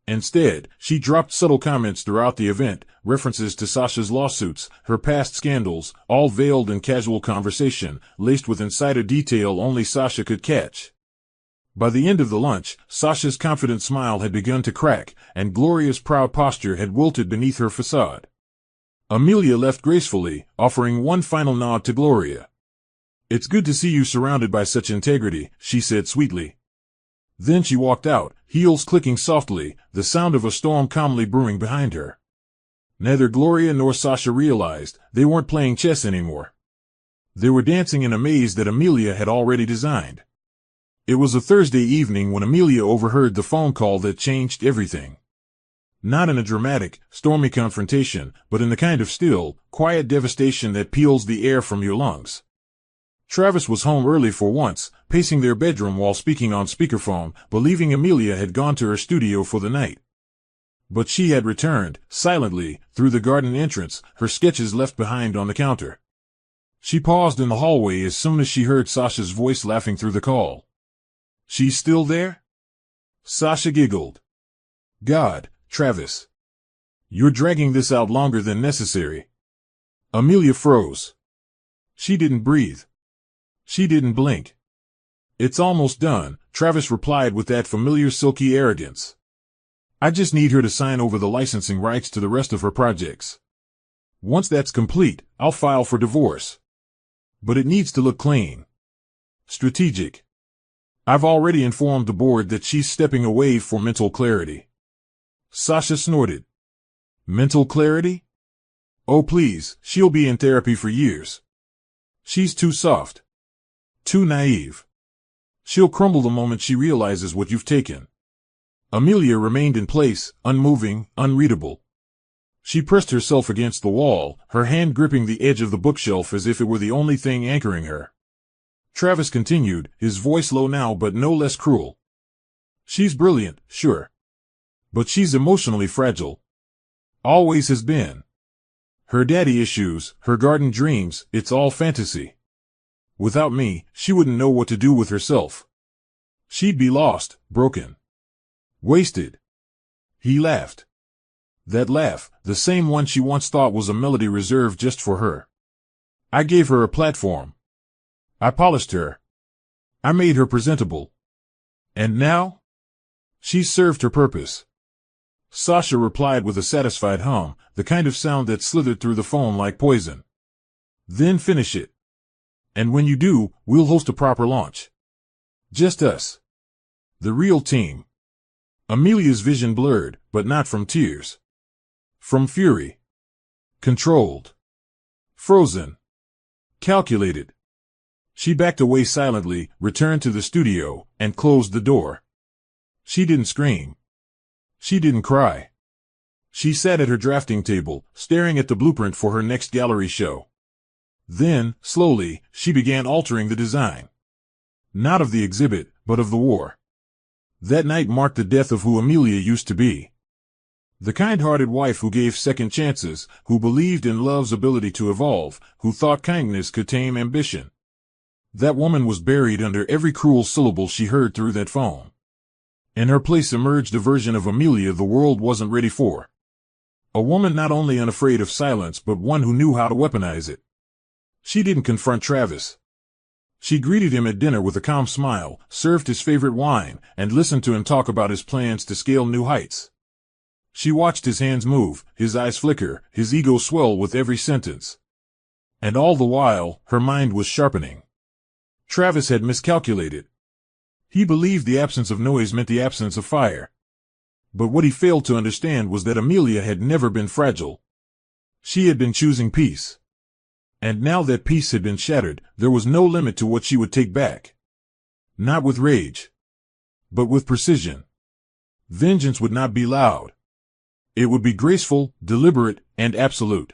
Instead, she dropped subtle comments throughout the event, references to Sasha's lawsuits, her past scandals, all veiled in casual conversation, laced with insider detail only Sasha could catch. By the end of the lunch, Sasha's confident smile had begun to crack, and Gloria's proud posture had wilted beneath her facade. Amelia left gracefully, offering one final nod to Gloria. "It's good to see you surrounded by such integrity," she said sweetly. Then she walked out, heels clicking softly, the sound of a storm calmly brewing behind her. Neither Gloria nor Sasha realized they weren't playing chess anymore. They were dancing in a maze that Amelia had already designed. It was a Thursday evening when Amelia overheard the phone call that changed everything. Not in a dramatic, stormy confrontation, but in the kind of still, quiet devastation that peels the air from your lungs. Travis was home early for once, pacing their bedroom while speaking on speakerphone, believing Amelia had gone to her studio for the night. But she had returned, silently, through the garden entrance, her sketches left behind on the counter. She paused in the hallway as soon as she heard Sasha's voice laughing through the call. "She's still there?" Sasha giggled. "God, Travis. You're dragging this out longer than necessary." Amelia froze. She didn't breathe. She didn't blink. "It's almost done," Travis replied with that familiar silky arrogance. "I just need her to sign over the licensing rights to the rest of her projects. Once that's complete, I'll file for divorce. But it needs to look clean. Strategic. I've already informed the board that she's stepping away for mental clarity." Sasha snorted. "Mental clarity? Oh please, she'll be in therapy for years. She's too soft. Too naive. She'll crumble the moment she realizes what you've taken." Amelia remained in place, unmoving, unreadable. She pressed herself against the wall, her hand gripping the edge of the bookshelf as if it were the only thing anchoring her. Travis continued, his voice low now but no less cruel. "She's brilliant, sure. But she's emotionally fragile. Always has been. Her daddy issues, her garden dreams, it's all fantasy. Without me, she wouldn't know what to do with herself. She'd be lost, broken. Wasted." He laughed. That laugh, the same one she once thought was a melody reserved just for her. "I gave her a platform. I polished her. I made her presentable. And now? She's served her purpose. Sasha replied with a satisfied hum, the kind of sound that slithered through the phone like poison. Then finish it. And when you do, we'll host a proper launch. Just us. The real team. Amelia's vision blurred, but not from tears. From fury. Controlled. Frozen. Calculated. She backed away silently, returned to the studio, and closed the door. She didn't scream. She didn't cry. She sat at her drafting table, staring at the blueprint for her next gallery show. Then, slowly, she began altering the design. Not of the exhibit, but of the war. That night marked the death of who Amelia used to be. The kind-hearted wife who gave second chances, who believed in love's ability to evolve, who thought kindness could tame ambition. That woman was buried under every cruel syllable she heard through that phone. In her place emerged a version of Amelia the world wasn't ready for. A woman not only unafraid of silence but one who knew how to weaponize it. She didn't confront Travis. She greeted him at dinner with a calm smile, served his favorite wine, and listened to him talk about his plans to scale new heights. She watched his hands move, his eyes flicker, his ego swell with every sentence. And all the while, her mind was sharpening. Travis had miscalculated. He believed the absence of noise meant the absence of fire. But what he failed to understand was that Amelia had never been fragile. She had been choosing peace. And now that peace had been shattered, there was no limit to what she would take back. Not with rage, but with precision. Vengeance would not be loud. It would be graceful, deliberate, and absolute.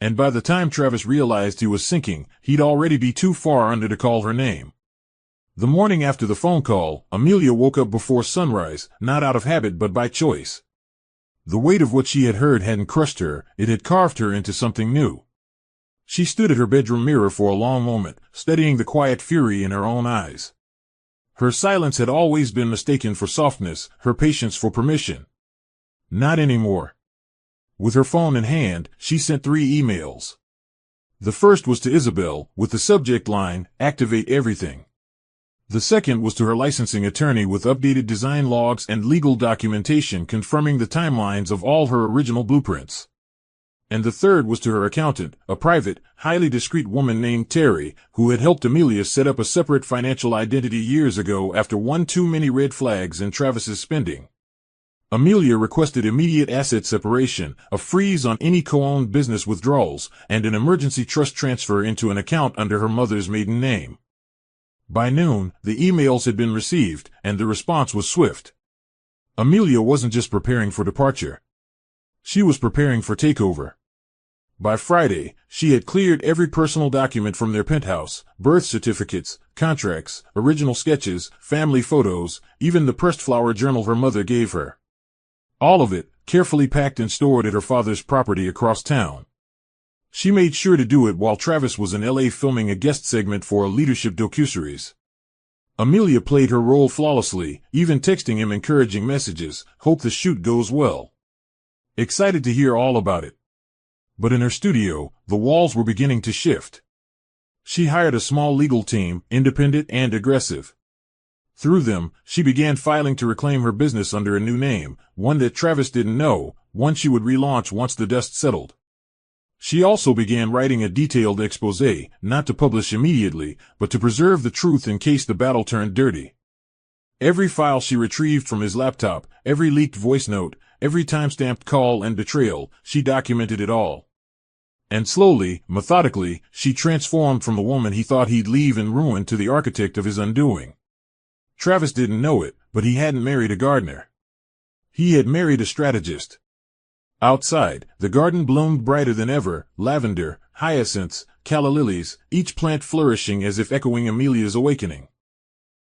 And by the time Travis realized he was sinking, he'd already be too far under to call her name. The morning after the phone call, Amelia woke up before sunrise, not out of habit but by choice. The weight of what she had heard hadn't crushed her, it had carved her into something new. She stood at her bedroom mirror for a long moment, studying the quiet fury in her own eyes. Her silence had always been mistaken for softness, her patience for permission. Not anymore. With her phone in hand, she sent 3 emails. The first was to Isabel, with the subject line, "Activate everything." The second was to her licensing attorney with updated design logs and legal documentation confirming the timelines of all her original blueprints. And the third was to her accountant, a private, highly discreet woman named Terry, who had helped Amelia set up a separate financial identity years ago after one too many red flags in Travis's spending. Amelia requested immediate asset separation, a freeze on any co-owned business withdrawals, and an emergency trust transfer into an account under her mother's maiden name. By noon, the emails had been received, and the response was swift. Amelia wasn't just preparing for departure. She was preparing for takeover. By Friday, she had cleared every personal document from their penthouse, birth certificates, contracts, original sketches, family photos, even the pressed flower journal her mother gave her. All of it, carefully packed and stored at her father's property across town. She made sure to do it while Travis was in LA filming a guest segment for a leadership docuseries. Amelia played her role flawlessly, even texting him encouraging messages, "Hope the shoot goes well." Excited to hear all about it. But in her studio, the walls were beginning to shift. She hired a small legal team, independent and aggressive. Through them, she began filing to reclaim her business under a new name, one that Travis didn't know, one she would relaunch once the dust settled. She also began writing a detailed exposé, not to publish immediately, but to preserve the truth in case the battle turned dirty. Every file she retrieved from his laptop, every leaked voice note, every time-stamped call and betrayal, she documented it all. And slowly, methodically, she transformed from the woman he thought he'd leave in ruin to the architect of his undoing. Travis didn't know it, but he hadn't married a gardener. He had married a strategist. Outside, the garden bloomed brighter than ever, lavender, hyacinths, calla lilies, each plant flourishing as if echoing Amelia's awakening.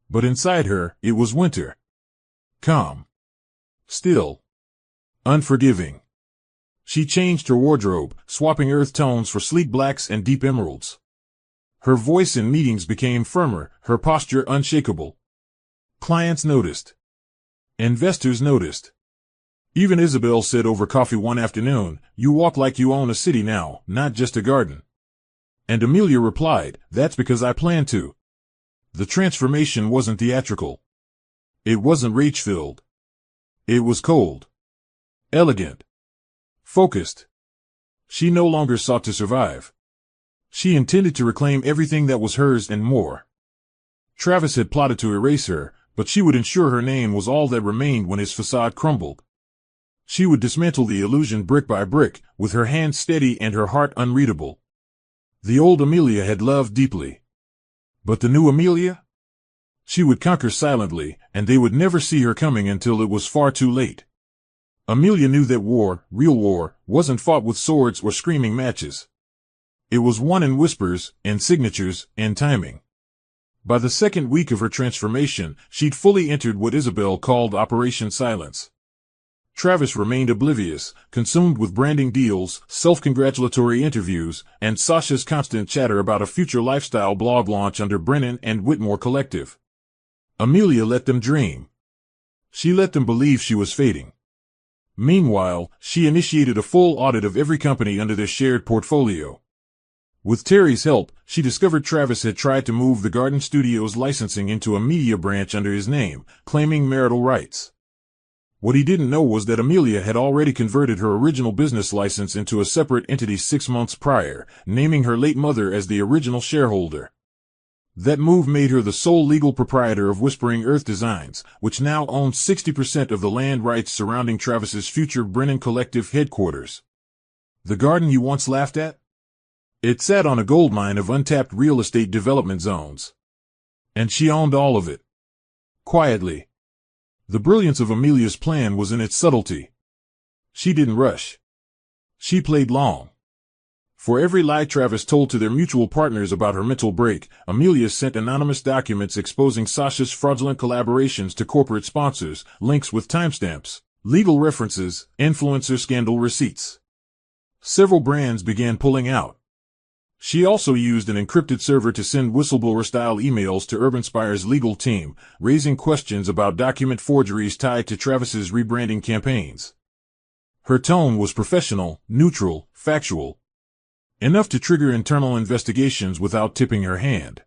But inside her, it was winter. Calm. Still. Unforgiving. She changed her wardrobe, swapping earth tones for sleek blacks and deep emeralds. Her voice in meetings became firmer, her posture unshakable. Clients noticed. Investors noticed. Even Isabel said over coffee one afternoon, "You walk like you own a city now, not just a garden." And Amelia replied, "That's because I plan to." The transformation wasn't theatrical. It wasn't rage-filled. It was cold. elegant, focused. She no longer sought to survive. She intended to reclaim everything that was hers and more. Travis had plotted to erase her, but she would ensure her name was all that remained when his facade crumbled. She would dismantle the illusion brick by brick, with her hands steady and her heart unreadable. The old Amelia had loved deeply. But the new Amelia? She would conquer silently, and they would never see her coming until it was far too late. Amelia knew that war, real war, wasn't fought with swords or screaming matches. It was won in whispers, in signatures, in timing. By the second week of her transformation, she'd fully entered what Isabel called Operation Silence. Travis remained oblivious, consumed with branding deals, self-congratulatory interviews, and Sasha's constant chatter about a future lifestyle blog launch under Brennan and Whitmore Collective. Amelia let them dream. She let them believe she was fading. Meanwhile, she initiated a full audit of every company under their shared portfolio. With Terry's help, she discovered Travis had tried to move the Garden Studios licensing into a media branch under his name, claiming marital rights. What he didn't know was that Amelia had already converted her original business license into a separate entity 6 months prior, naming her late mother as the original shareholder. That move made her the sole legal proprietor of Whispering Earth Designs, which now owns 60% of the land rights surrounding Travis's future Brennan Collective headquarters. The garden you once laughed at? It sat on a goldmine of untapped real estate development zones. And she owned all of it. Quietly. The brilliance of Amelia's plan was in its subtlety. She didn't rush. She played long. For every lie Travis told to their mutual partners about her mental break, Amelia sent anonymous documents exposing Sasha's fraudulent collaborations to corporate sponsors, links with timestamps, legal references, influencer scandal receipts. Several brands began pulling out. She also used an encrypted server to send whistleblower-style emails to UrbanSpire's legal team, raising questions about document forgeries tied to Travis's rebranding campaigns. Her tone was professional, neutral, factual. Enough to trigger internal investigations without tipping her hand.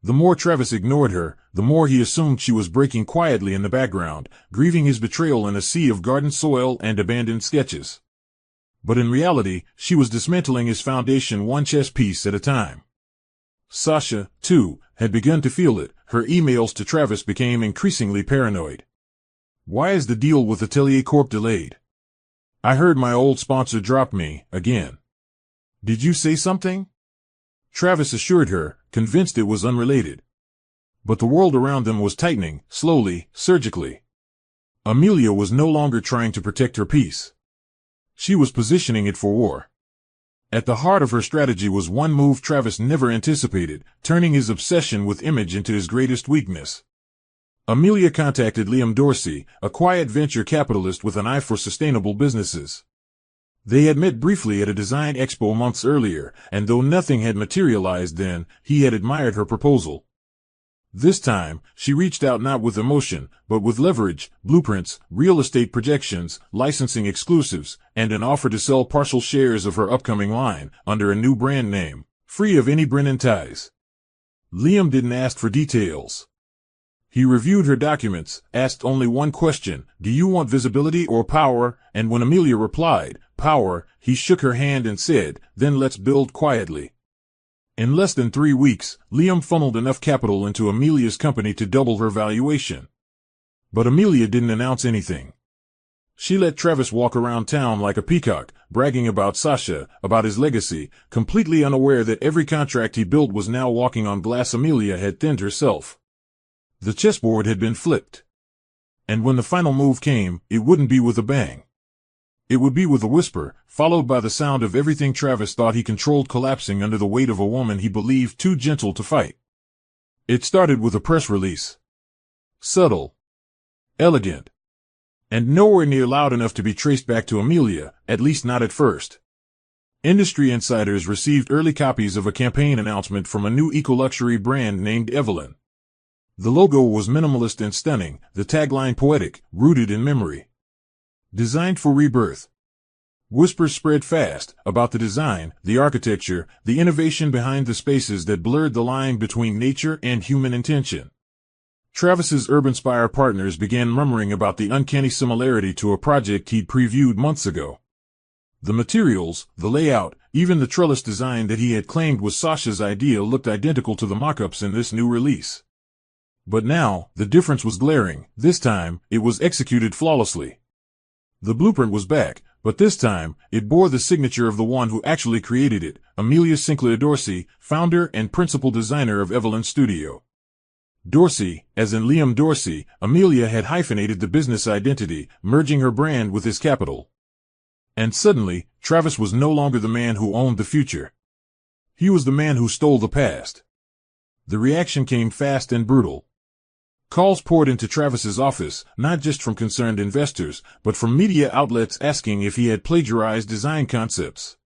The more Travis ignored her, the more he assumed she was breaking quietly in the background, grieving his betrayal in a sea of garden soil and abandoned sketches. But in reality, she was dismantling his foundation one chess piece at a time. Sasha, too, had begun to feel it. Her emails to Travis became increasingly paranoid. Why is the deal with Atelier Corp delayed? I heard my old sponsor drop me, again. Did you say something? Travis assured her, convinced it was unrelated. But the world around them was tightening, slowly, surgically. Amelia was no longer trying to protect her peace. She was positioning it for war. At the heart of her strategy was one move Travis never anticipated, turning his obsession with image into his greatest weakness. Amelia contacted Liam Dorsey, a quiet venture capitalist with an eye for sustainable businesses. They had met briefly at a design expo months earlier, and though nothing had materialized then, he had admired her proposal. This time, she reached out not with emotion, but with leverage, blueprints, real estate projections, licensing exclusives, and an offer to sell partial shares of her upcoming line, under a new brand name, free of any Brennan ties. Liam didn't ask for details. He reviewed her documents, asked only one question, do you want visibility or power? And when Amelia replied, power, he shook her hand and said, then let's build quietly. In less than 3 weeks, Liam funneled enough capital into Amelia's company to double her valuation. But Amelia didn't announce anything. She let Travis walk around town like a peacock, bragging about Sasha, about his legacy, completely unaware that every contract he built was now walking on glass. Amelia had thinned herself. The chessboard had been flipped. And when the final move came, it wouldn't be with a bang. It would be with a whisper, followed by the sound of everything Travis thought he controlled collapsing under the weight of a woman he believed too gentle to fight. It started with a press release. Subtle. Elegant. And nowhere near loud enough to be traced back to Amelia, at least not at first. Industry insiders received early copies of a campaign announcement from a new eco-luxury brand named Evelyn. The logo was minimalist and stunning, the tagline poetic, rooted in memory. Designed for rebirth. Whispers spread fast, about the design, the architecture, the innovation behind the spaces that blurred the line between nature and human intention. Travis's UrbanSpire partners began murmuring about the uncanny similarity to a project he'd previewed months ago. The materials, the layout, even the trellis design that he had claimed was Sasha's idea looked identical to the mock-ups in this new release. But now, the difference was glaring. This time, it was executed flawlessly. The blueprint was back, but this time, it bore the signature of the one who actually created it, Amelia Sinclair Dorsey, founder and principal designer of AGAlNST Studio. Dorsey, as in Liam Dorsey, Amelia had hyphenated the business identity, merging her brand with his capital. And suddenly, Travis was no longer the man who owned the future. He was the man who stole the past. The reaction came fast and brutal. Calls poured into Travis's office, not just from concerned investors, but from media outlets asking if he had plagiarized design concepts.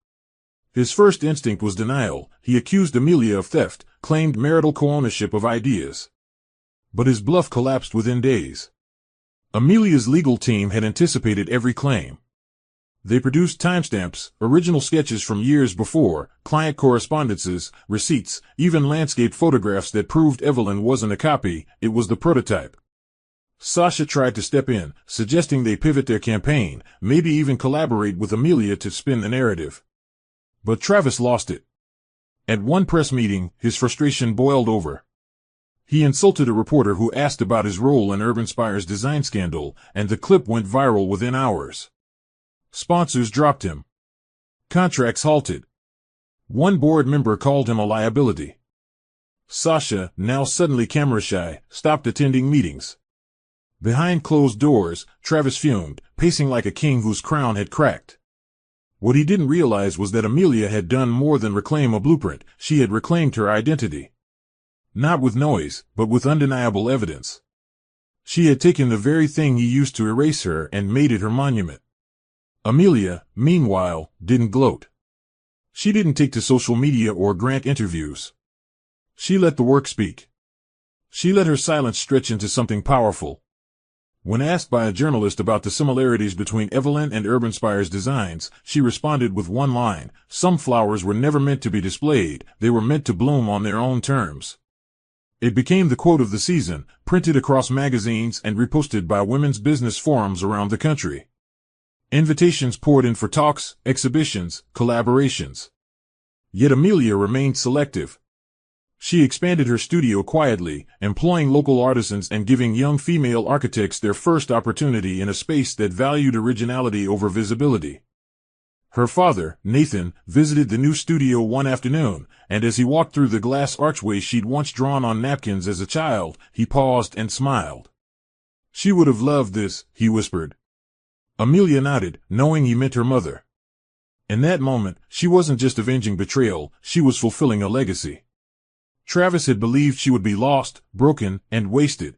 His first instinct was denial. He accused Amelia of theft, claimed marital co-ownership of ideas. But his bluff collapsed within days. Amelia's legal team had anticipated every claim. They produced timestamps, original sketches from years before, client correspondences, receipts, even landscape photographs that proved Evelyn wasn't a copy, it was the prototype. Sasha tried to step in, suggesting they pivot their campaign, maybe even collaborate with Amelia to spin the narrative. But Travis lost it. At one press meeting, his frustration boiled over. He insulted a reporter who asked about his role in UrbanSpire's design scandal, and the clip went viral within hours. Sponsors dropped him. Contracts halted. One board member called him a liability. Sasha, now suddenly camera-shy, stopped attending meetings. Behind closed doors, Travis fumed, pacing like a king whose crown had cracked. What he didn't realize was that Amelia had done more than reclaim a blueprint. She had reclaimed her identity. Not with noise, but with undeniable evidence. She had taken the very thing he used to erase her and made it her monument. Amelia, meanwhile, didn't gloat. She didn't take to social media or grant interviews. She let the work speak. She let her silence stretch into something powerful. When asked by a journalist about the similarities between Evelyn and UrbanSpire's designs, she responded with one line: "Some flowers were never meant to be displayed, they were meant to bloom on their own terms." It became the quote of the season, printed across magazines and reposted by women's business forums around the country. Invitations poured in for talks, exhibitions, collaborations. Yet Amelia remained selective. She expanded her studio quietly, employing local artisans and giving young female architects their first opportunity in a space that valued originality over visibility. Her father, Nathan, visited the new studio one afternoon, and as he walked through the glass archway she'd once drawn on napkins as a child, he paused and smiled. "She would have loved this," he whispered. Amelia nodded, knowing he meant her mother. In that moment, she wasn't just avenging betrayal, she was fulfilling a legacy. Travis had believed she would be lost, broken, and wasted.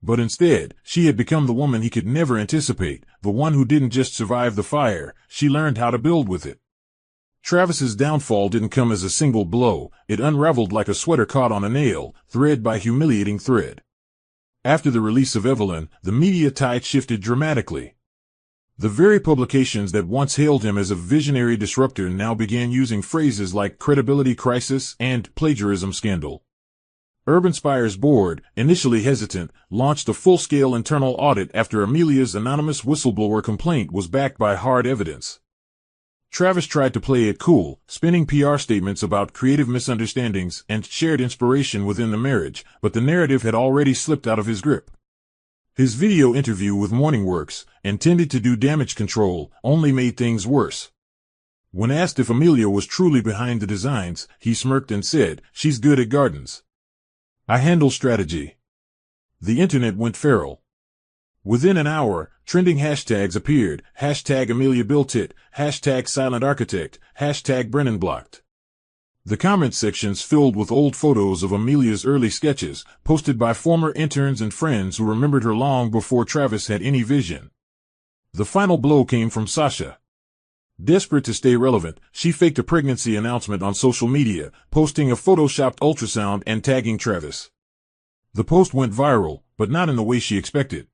But instead, she had become the woman he could never anticipate, the one who didn't just survive the fire, she learned how to build with it. Travis's downfall didn't come as a single blow, it unraveled like a sweater caught on a nail, thread by humiliating thread. After the release of Evelyn, the media tide shifted dramatically. The very publications that once hailed him as a visionary disruptor now began using phrases like credibility crisis and plagiarism scandal. UrbanSpire's board, initially hesitant, launched a full-scale internal audit after Amelia's anonymous whistleblower complaint was backed by hard evidence. Travis tried to play it cool, spinning PR statements about creative misunderstandings and shared inspiration within the marriage, but the narrative had already slipped out of his grip. His video interview with MorningWorks, intended to do damage control, only made things worse. When asked if Amelia was truly behind the designs, he smirked and said, "She's good at gardens. I handle strategy." The internet went feral. Within an hour, trending hashtags appeared: #AmeliaBuiltIt, #SilentArchitect, #BrennanBlocked. The comment sections filled with old photos of Amelia's early sketches, posted by former interns and friends who remembered her long before Travis had any vision. The final blow came from Sasha. Desperate to stay relevant, she faked a pregnancy announcement on social media, posting a photoshopped ultrasound and tagging Travis. The post went viral, but not in the way she expected.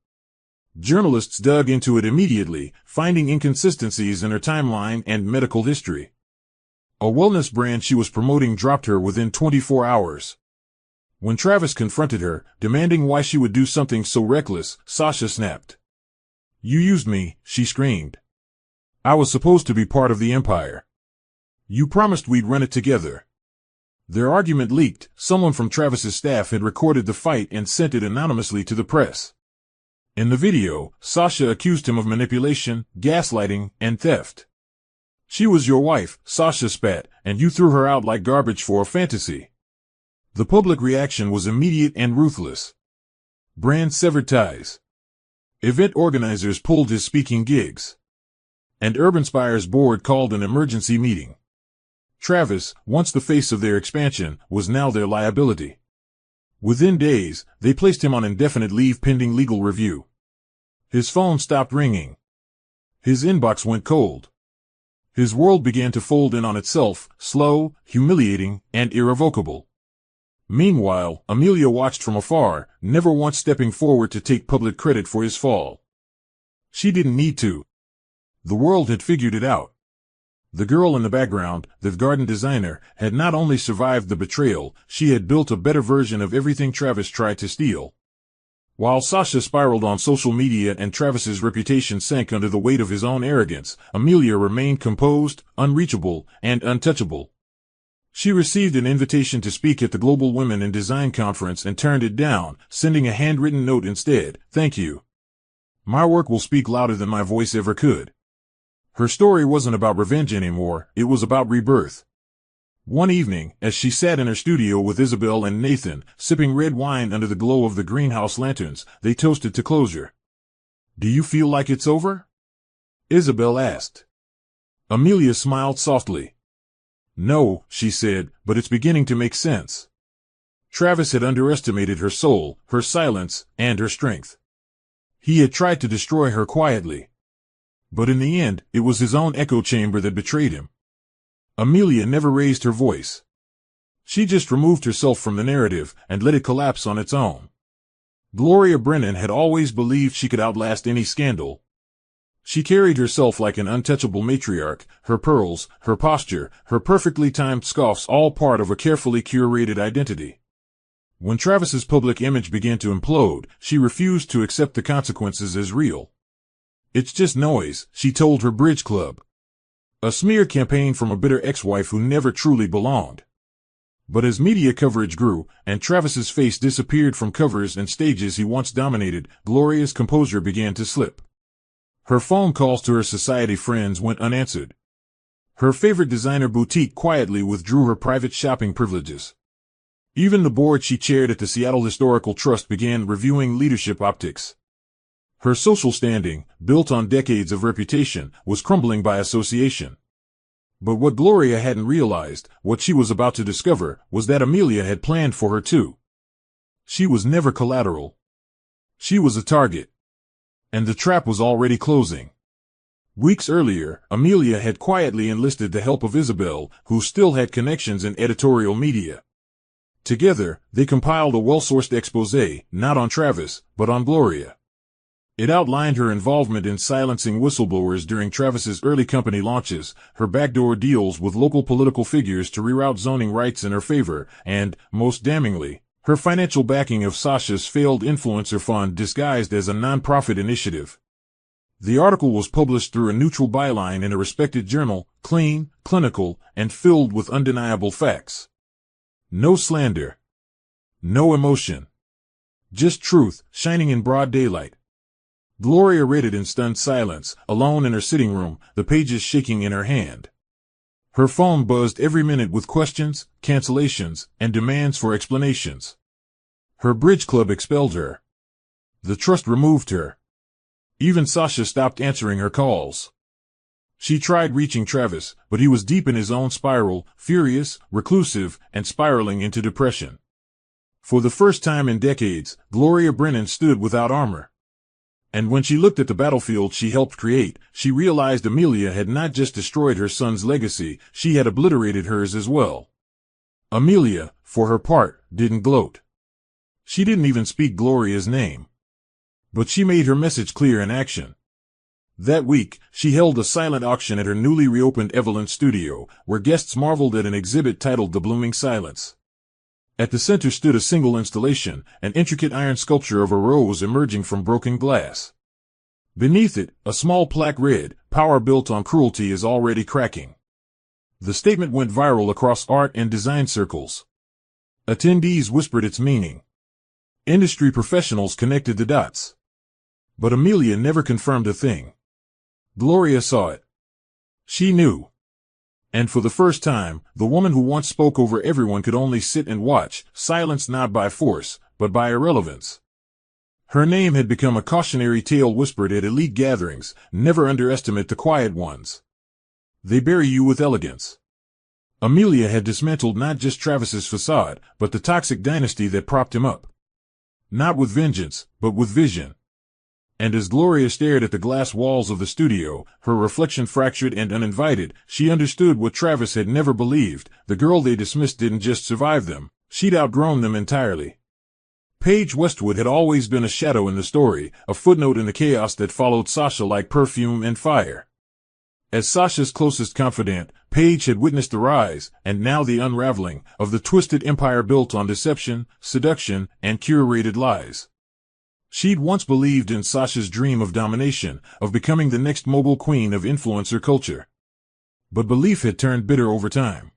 Journalists dug into it immediately, finding inconsistencies in her timeline and medical history. A wellness brand she was promoting dropped her within 24 hours. When Travis confronted her, demanding why she would do something so reckless, Sasha snapped. "You used me," she screamed. "I was supposed to be part of the empire. You promised we'd run it together." Their argument leaked. Someone from Travis's staff had recorded the fight and sent it anonymously to the press. In the video, Sasha accused him of manipulation, gaslighting, and theft. "She was your wife," Sasha spat, "and you threw her out like garbage for a fantasy." The public reaction was immediate and ruthless. Brand severed ties. Event organizers pulled his speaking gigs. And UrbanSpire's board called an emergency meeting. Travis, once the face of their expansion, was now their liability. Within days, they placed him on indefinite leave pending legal review. His phone stopped ringing. His inbox went cold. His world began to fold in on itself, slow, humiliating, and irrevocable. Meanwhile, Amelia watched from afar, never once stepping forward to take public credit for his fall. She didn't need to. The world had figured it out. The girl in the background, the garden designer, had not only survived the betrayal, she had built a better version of everything Travis tried to steal. While Sasha spiraled on social media and Travis's reputation sank under the weight of his own arrogance, Amelia remained composed, unreachable, and untouchable. She received an invitation to speak at the Global Women in Design Conference and turned it down, sending a handwritten note instead. "Thank you. My work will speak louder than my voice ever could." Her story wasn't about revenge anymore, it was about rebirth. One evening, as she sat in her studio with Isabel and Nathan, sipping red wine under the glow of the greenhouse lanterns, they toasted to closure. "Do you feel like it's over?" Isabel asked. Amelia smiled softly. "No," she said, "but it's beginning to make sense." Travis had underestimated her soul, her silence, and her strength. He had tried to destroy her quietly. But in the end, it was his own echo chamber that betrayed him. Amelia never raised her voice. She just removed herself from the narrative and let it collapse on its own. Gloria Brennan had always believed she could outlast any scandal. She carried herself like an untouchable matriarch, her pearls, her posture, her perfectly timed scoffs all part of a carefully curated identity. When Travis's public image began to implode, she refused to accept the consequences as real. "It's just noise," she told her bridge club. A smear campaign from a bitter ex-wife who never truly belonged. But as media coverage grew, and Travis's face disappeared from covers and stages he once dominated, Gloria's composure began to slip. Her phone calls to her society friends went unanswered. Her favorite designer boutique quietly withdrew her private shopping privileges. Even the board she chaired at the Seattle Historical Trust began reviewing leadership optics. Her social standing, built on decades of reputation, was crumbling by association. But what Gloria hadn't realized, what she was about to discover, was that Amelia had planned for her too. She was never collateral. She was a target. And the trap was already closing. Weeks earlier, Amelia had quietly enlisted the help of Isabel, who still had connections in editorial media. Together, they compiled a well-sourced exposé, not on Travis, but on Gloria. It outlined her involvement in silencing whistleblowers during Travis's early company launches, her backdoor deals with local political figures to reroute zoning rights in her favor, and, most damningly, her financial backing of Sasha's failed influencer fund disguised as a non-profit initiative. The article was published through a neutral byline in a respected journal, clean, clinical, and filled with undeniable facts. No slander. No emotion. Just truth, shining in broad daylight. Gloria read it in stunned silence, alone in her sitting room, the pages shaking in her hand. Her phone buzzed every minute with questions, cancellations, and demands for explanations. Her bridge club expelled her. The trust removed her. Even Sasha stopped answering her calls. She tried reaching Travis, but he was deep in his own spiral, furious, reclusive, and spiraling into depression. For the first time in decades, Gloria Brennan stood without armor. And when she looked at the battlefield she helped create, she realized Amelia had not just destroyed her son's legacy, she had obliterated hers as well. Amelia, for her part, didn't gloat. She didn't even speak Gloria's name. But she made her message clear in action. That week, she held a silent auction at her newly reopened L0ST studio, where guests marveled at an exhibit titled The Blooming Silence. At the center stood a single installation, an intricate iron sculpture of a rose emerging from broken glass. Beneath it, a small plaque read, "Power built on cruelty is already cracking." The statement went viral across art and design circles. Attendees whispered its meaning. Industry professionals connected the dots. But Amelia never confirmed a thing. Gloria saw it. She knew. And for the first time, the woman who once spoke over everyone could only sit and watch, silenced not by force, but by irrelevance. Her name had become a cautionary tale whispered at elite gatherings: never underestimate the quiet ones. They bury you with elegance. Amelia had dismantled not just Travis's facade, but the toxic dynasty that propped him up. Not with vengeance, but with vision. And as Gloria stared at the glass walls of the studio, her reflection fractured and uninvited, she understood what Travis had never believed: the girl they dismissed didn't just survive them, she'd outgrown them entirely. Paige Westwood had always been a shadow in the story, a footnote in the chaos that followed Sasha like perfume and fire. As Sasha's closest confidant, Paige had witnessed the rise, and now the unraveling, of the twisted empire built on deception, seduction, and curated lies. She'd once believed in Sasha's dream of domination, of becoming the next mobile queen of influencer culture. But belief had turned bitter over time.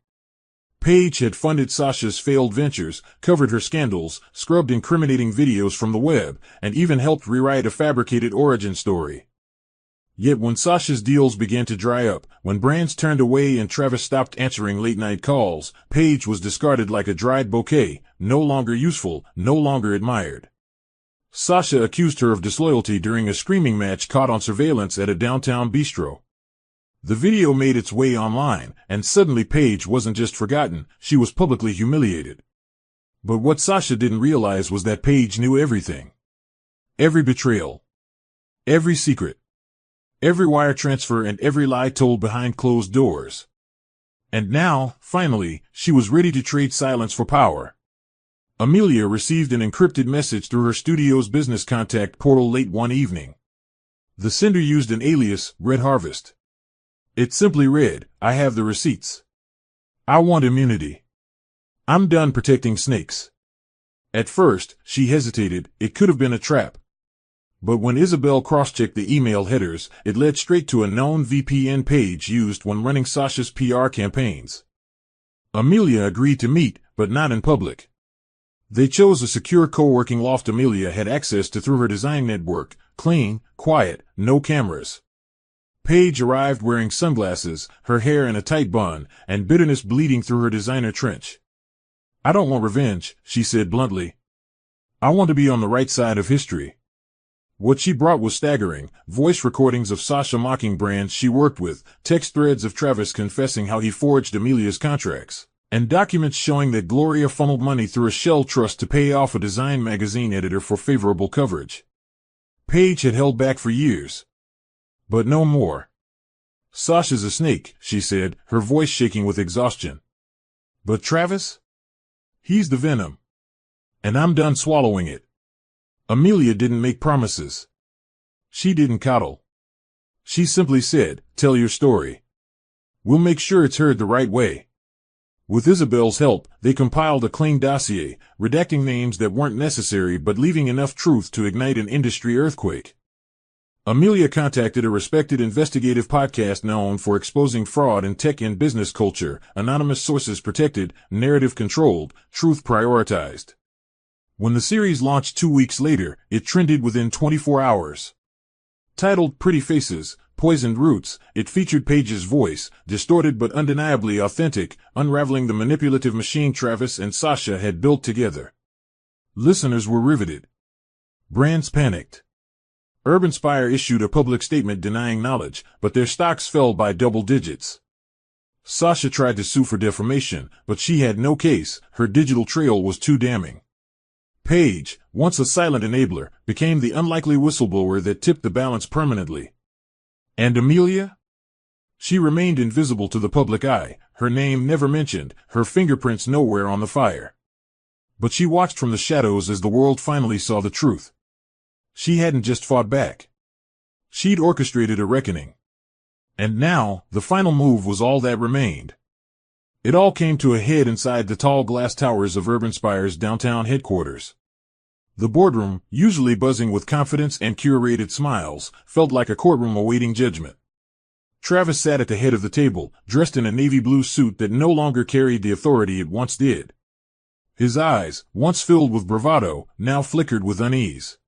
Paige had funded Sasha's failed ventures, covered her scandals, scrubbed incriminating videos from the web, and even helped rewrite a fabricated origin story. Yet when Sasha's deals began to dry up, when brands turned away and Travis stopped answering late-night calls, Paige was discarded like a dried bouquet, no longer useful, no longer admired. Sasha accused her of disloyalty during a screaming match caught on surveillance at a downtown bistro. The video made its way online, and suddenly Paige wasn't just forgotten, she was publicly humiliated. But what Sasha didn't realize was that Paige knew everything. Every betrayal. Every secret. Every wire transfer and every lie told behind closed doors. And now, finally, she was ready to trade silence for power. Amelia received an encrypted message through her studio's business contact portal late one evening. The sender used an alias, Red Harvest. It simply read, "I have the receipts. I want immunity. I'm done protecting snakes." At first, she hesitated, it could have been a trap. But when Isabel cross-checked the email headers, it led straight to a known VPN page used when running Sasha's PR campaigns. Amelia agreed to meet, but not in public. They chose a secure co-working loft Amelia had access to through her design network, clean, quiet, no cameras. Paige arrived wearing sunglasses, her hair in a tight bun, and bitterness bleeding through her designer trench. "I don't want revenge," she said bluntly. "I want to be on the right side of history." What she brought was staggering: voice recordings of Sasha mocking brands she worked with, text threads of Travis confessing how he forged Amelia's contracts, and documents showing that Gloria funneled money through a shell trust to pay off a design magazine editor for favorable coverage. Paige had held back for years. But no more. "Sasha's a snake," she said, her voice shaking with exhaustion. "But Travis? He's the venom. And I'm done swallowing it." Amelia didn't make promises. She didn't coddle. She simply said, "Tell your story. We'll make sure it's heard the right way." With Isabel's help, they compiled a clean dossier, redacting names that weren't necessary but leaving enough truth to ignite an industry earthquake. Amelia contacted a respected investigative podcast known for exposing fraud in tech and business culture, anonymous sources protected, narrative controlled, truth prioritized. When the series launched 2 weeks later, it trended within 24 hours. Titled Pretty Faces, Poisoned Roots, it featured Paige's voice, distorted but undeniably authentic, unraveling the manipulative machine Travis and Sasha had built together. Listeners were riveted. Brands panicked. Urban Spire issued a public statement denying knowledge, but their stocks fell by double digits. Sasha tried to sue for defamation, but she had no case, her digital trail was too damning. Paige, once a silent enabler, became the unlikely whistleblower that tipped the balance permanently. And Amelia? She remained invisible to the public eye, her name never mentioned, her fingerprints nowhere on the fire. But she watched from the shadows as the world finally saw the truth. She hadn't just fought back. She'd orchestrated a reckoning. And now, the final move was all that remained. It all came to a head inside the tall glass towers of UrbanSpire's downtown headquarters. The boardroom, usually buzzing with confidence and curated smiles, felt like a courtroom awaiting judgment. Travis sat at the head of the table, dressed in a navy blue suit that no longer carried the authority it once did. His eyes, once filled with bravado, now flickered with unease.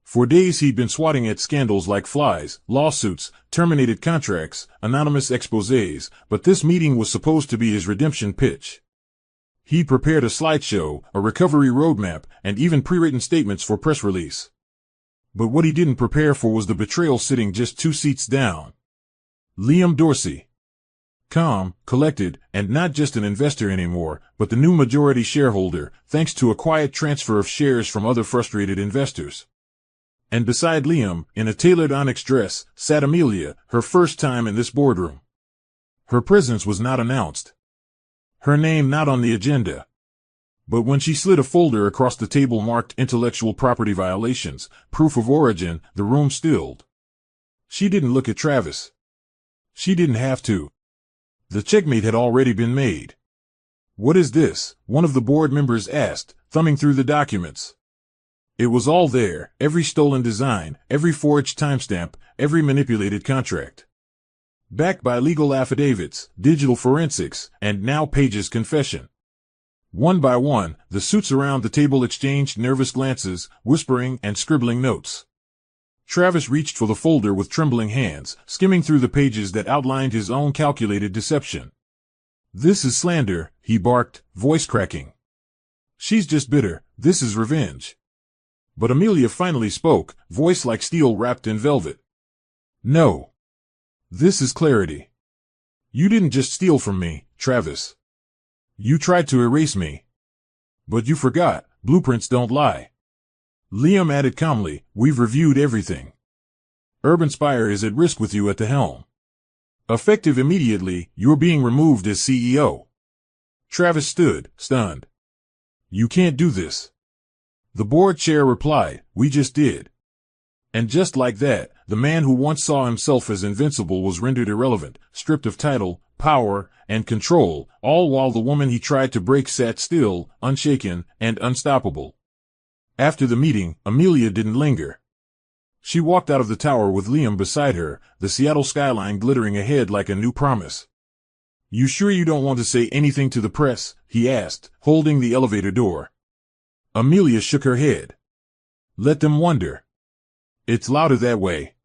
For days he'd been swatting at scandals like flies, lawsuits, terminated contracts, anonymous exposés, but this meeting was supposed to be his redemption pitch. He'd prepared a slideshow, a recovery roadmap, and even pre-written statements for press release. But what he didn't prepare for was the betrayal sitting just 2 seats down. Liam Dorsey. Calm, collected, and not just an investor anymore, but the new majority shareholder, thanks to a quiet transfer of shares from other frustrated investors. And beside Liam, in a tailored onyx dress, sat Amelia, her first time in this boardroom. Her presence was not announced. Her name not on the agenda. But when she slid a folder across the table marked intellectual property violations, proof of origin, the room stilled. She didn't look at Travis. She didn't have to. The checkmate had already been made. "What is this?" one of the board members asked, thumbing through the documents. It was all there, every stolen design, every forged timestamp, every manipulated contract. Backed by legal affidavits, digital forensics, and now Page's confession. One by one, the suits around the table exchanged nervous glances, whispering and scribbling notes. Travis reached for the folder with trembling hands, skimming through the pages that outlined his own calculated deception. "This is slander," he barked, voice cracking. "She's just bitter. This is revenge." But Amelia finally spoke, voice like steel wrapped in velvet. "No. This is clarity. You didn't just steal from me, Travis. You tried to erase me. But you forgot, blueprints don't lie." Liam added calmly, "We've reviewed everything. UrbanSpire is at risk with you at the helm. Effective immediately, you're being removed as CEO." Travis stood, stunned. "You can't do this." The board chair replied, "We just did." And just like that, the man who once saw himself as invincible was rendered irrelevant, stripped of title, power, and control, all while the woman he tried to break sat still, unshaken, and unstoppable. After the meeting, Amelia didn't linger. She walked out of the tower with Liam beside her, the Seattle skyline glittering ahead like a new promise. "You sure you don't want to say anything to the press?" he asked, holding the elevator door. Amelia shook her head. "Let them wonder. It's louder that way."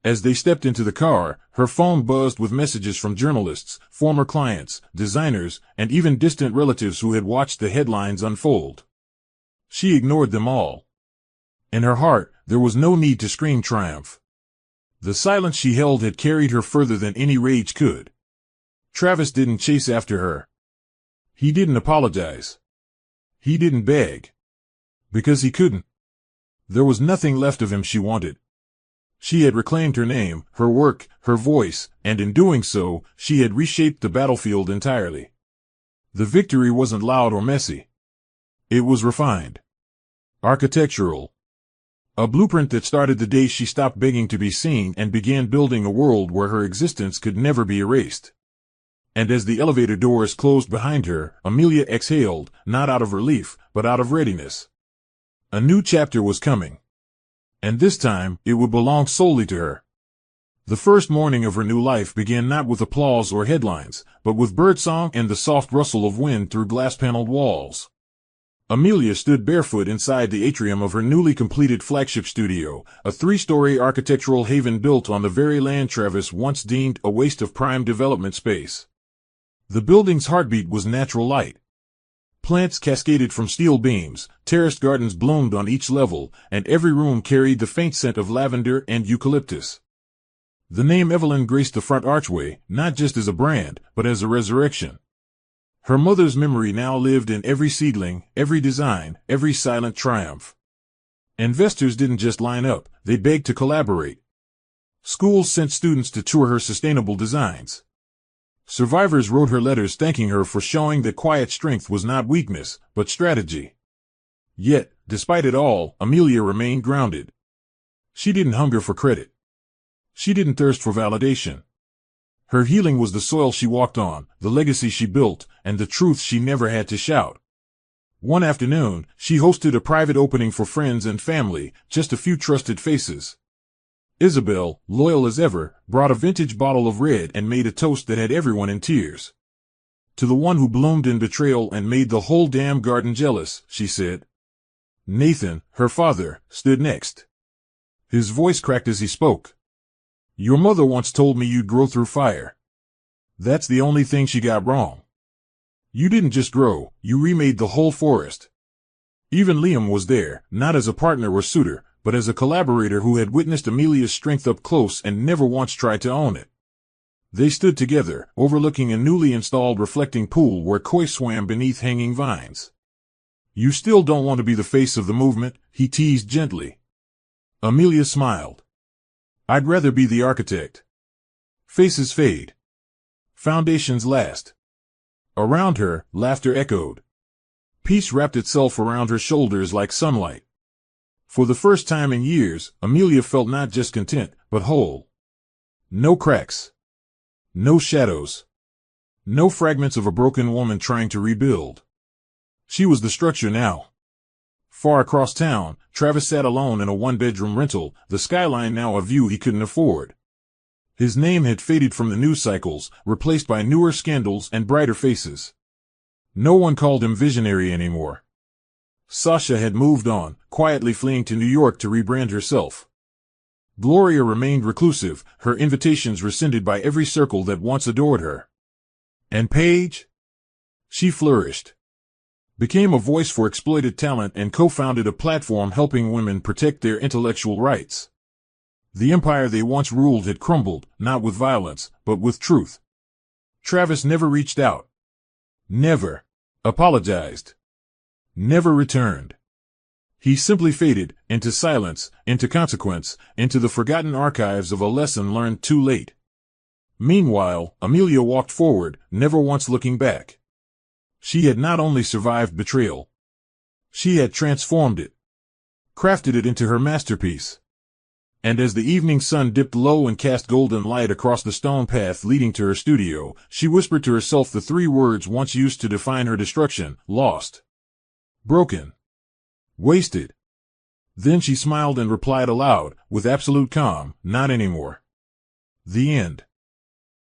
As they stepped into the car, her phone buzzed with messages from journalists, former clients, designers, and even distant relatives who had watched the headlines unfold. She ignored them all. In her heart, there was no need to scream triumph. The silence she held had carried her further than any rage could. Travis didn't chase after her. He didn't apologize. He didn't beg. Because he couldn't. There was nothing left of him she wanted. She had reclaimed her name, her work, her voice, and in doing so, she had reshaped the battlefield entirely. The victory wasn't loud or messy. It was refined. Architectural. A blueprint that started the day she stopped begging to be seen and began building a world where her existence could never be erased. And as the elevator doors closed behind her, Amelia exhaled, not out of relief, but out of readiness. A new chapter was coming. And this time, it would belong solely to her. The first morning of her new life began not with applause or headlines, but with birdsong and the soft rustle of wind through glass-paneled walls. Amelia stood barefoot inside the atrium of her newly completed flagship studio, a 3-story architectural haven built on the very land Travis once deemed a waste of prime development space. The building's heartbeat was natural light. Plants cascaded from steel beams, terraced gardens bloomed on each level, and every room carried the faint scent of lavender and eucalyptus. The name Evelyn graced the front archway, not just as a brand, but as a resurrection. Her mother's memory now lived in every seedling, every design, every silent triumph. Investors didn't just line up, they begged to collaborate. Schools sent students to tour her sustainable designs. Survivors wrote her letters thanking her for showing that quiet strength was not weakness, but strategy. Yet, despite it all, Amelia remained grounded. She didn't hunger for credit. She didn't thirst for validation. Her healing was the soil she walked on, the legacy she built, and the truth she never had to shout. One afternoon, she hosted a private opening for friends and family, just a few trusted faces. Isabel, loyal as ever, brought a vintage bottle of red and made a toast that had everyone in tears. To the one who bloomed in betrayal and made the whole damn garden jealous, she said. Nathan, her father, stood next. His voice cracked as he spoke. Your mother once told me you'd grow through fire. That's the only thing she got wrong. You didn't just grow, you remade the whole forest. Even Liam was there, not as a partner or suitor, but as a collaborator who had witnessed Amelia's strength up close and never once tried to own it. They stood together, overlooking a newly installed reflecting pool where koi swam beneath hanging vines. You still don't want to be the face of the movement, he teased gently. Amelia smiled. I'd rather be the architect. Faces fade. Foundations last. Around her, laughter echoed. Peace wrapped itself around her shoulders like sunlight. For the first time in years, Amelia felt not just content, but whole. No cracks. No shadows. No fragments of a broken woman trying to rebuild. She was the structure now. Far across town, Travis sat alone in a one-bedroom rental, the skyline now a view he couldn't afford. His name had faded from the news cycles, replaced by newer scandals and brighter faces. No one called him visionary anymore. Sasha had moved on, quietly fleeing to New York to rebrand herself. Gloria remained reclusive, her invitations rescinded by every circle that once adored her. And Paige? She flourished. Became a voice for exploited talent and co-founded a platform helping women protect their intellectual rights. The empire they once ruled had crumbled, not with violence, but with truth. Travis never reached out. Never apologized. Never returned. He simply faded, into silence, into consequence, into the forgotten archives of a lesson learned too late. Meanwhile, Amelia walked forward, never once looking back. She had not only survived betrayal. She had transformed it. Crafted it into her masterpiece. And as the evening sun dipped low and cast golden light across the stone path leading to her studio, she whispered to herself the three words once used to define her destruction: lost. Broken. Wasted. Then she smiled and replied aloud, with absolute calm, not anymore. The end.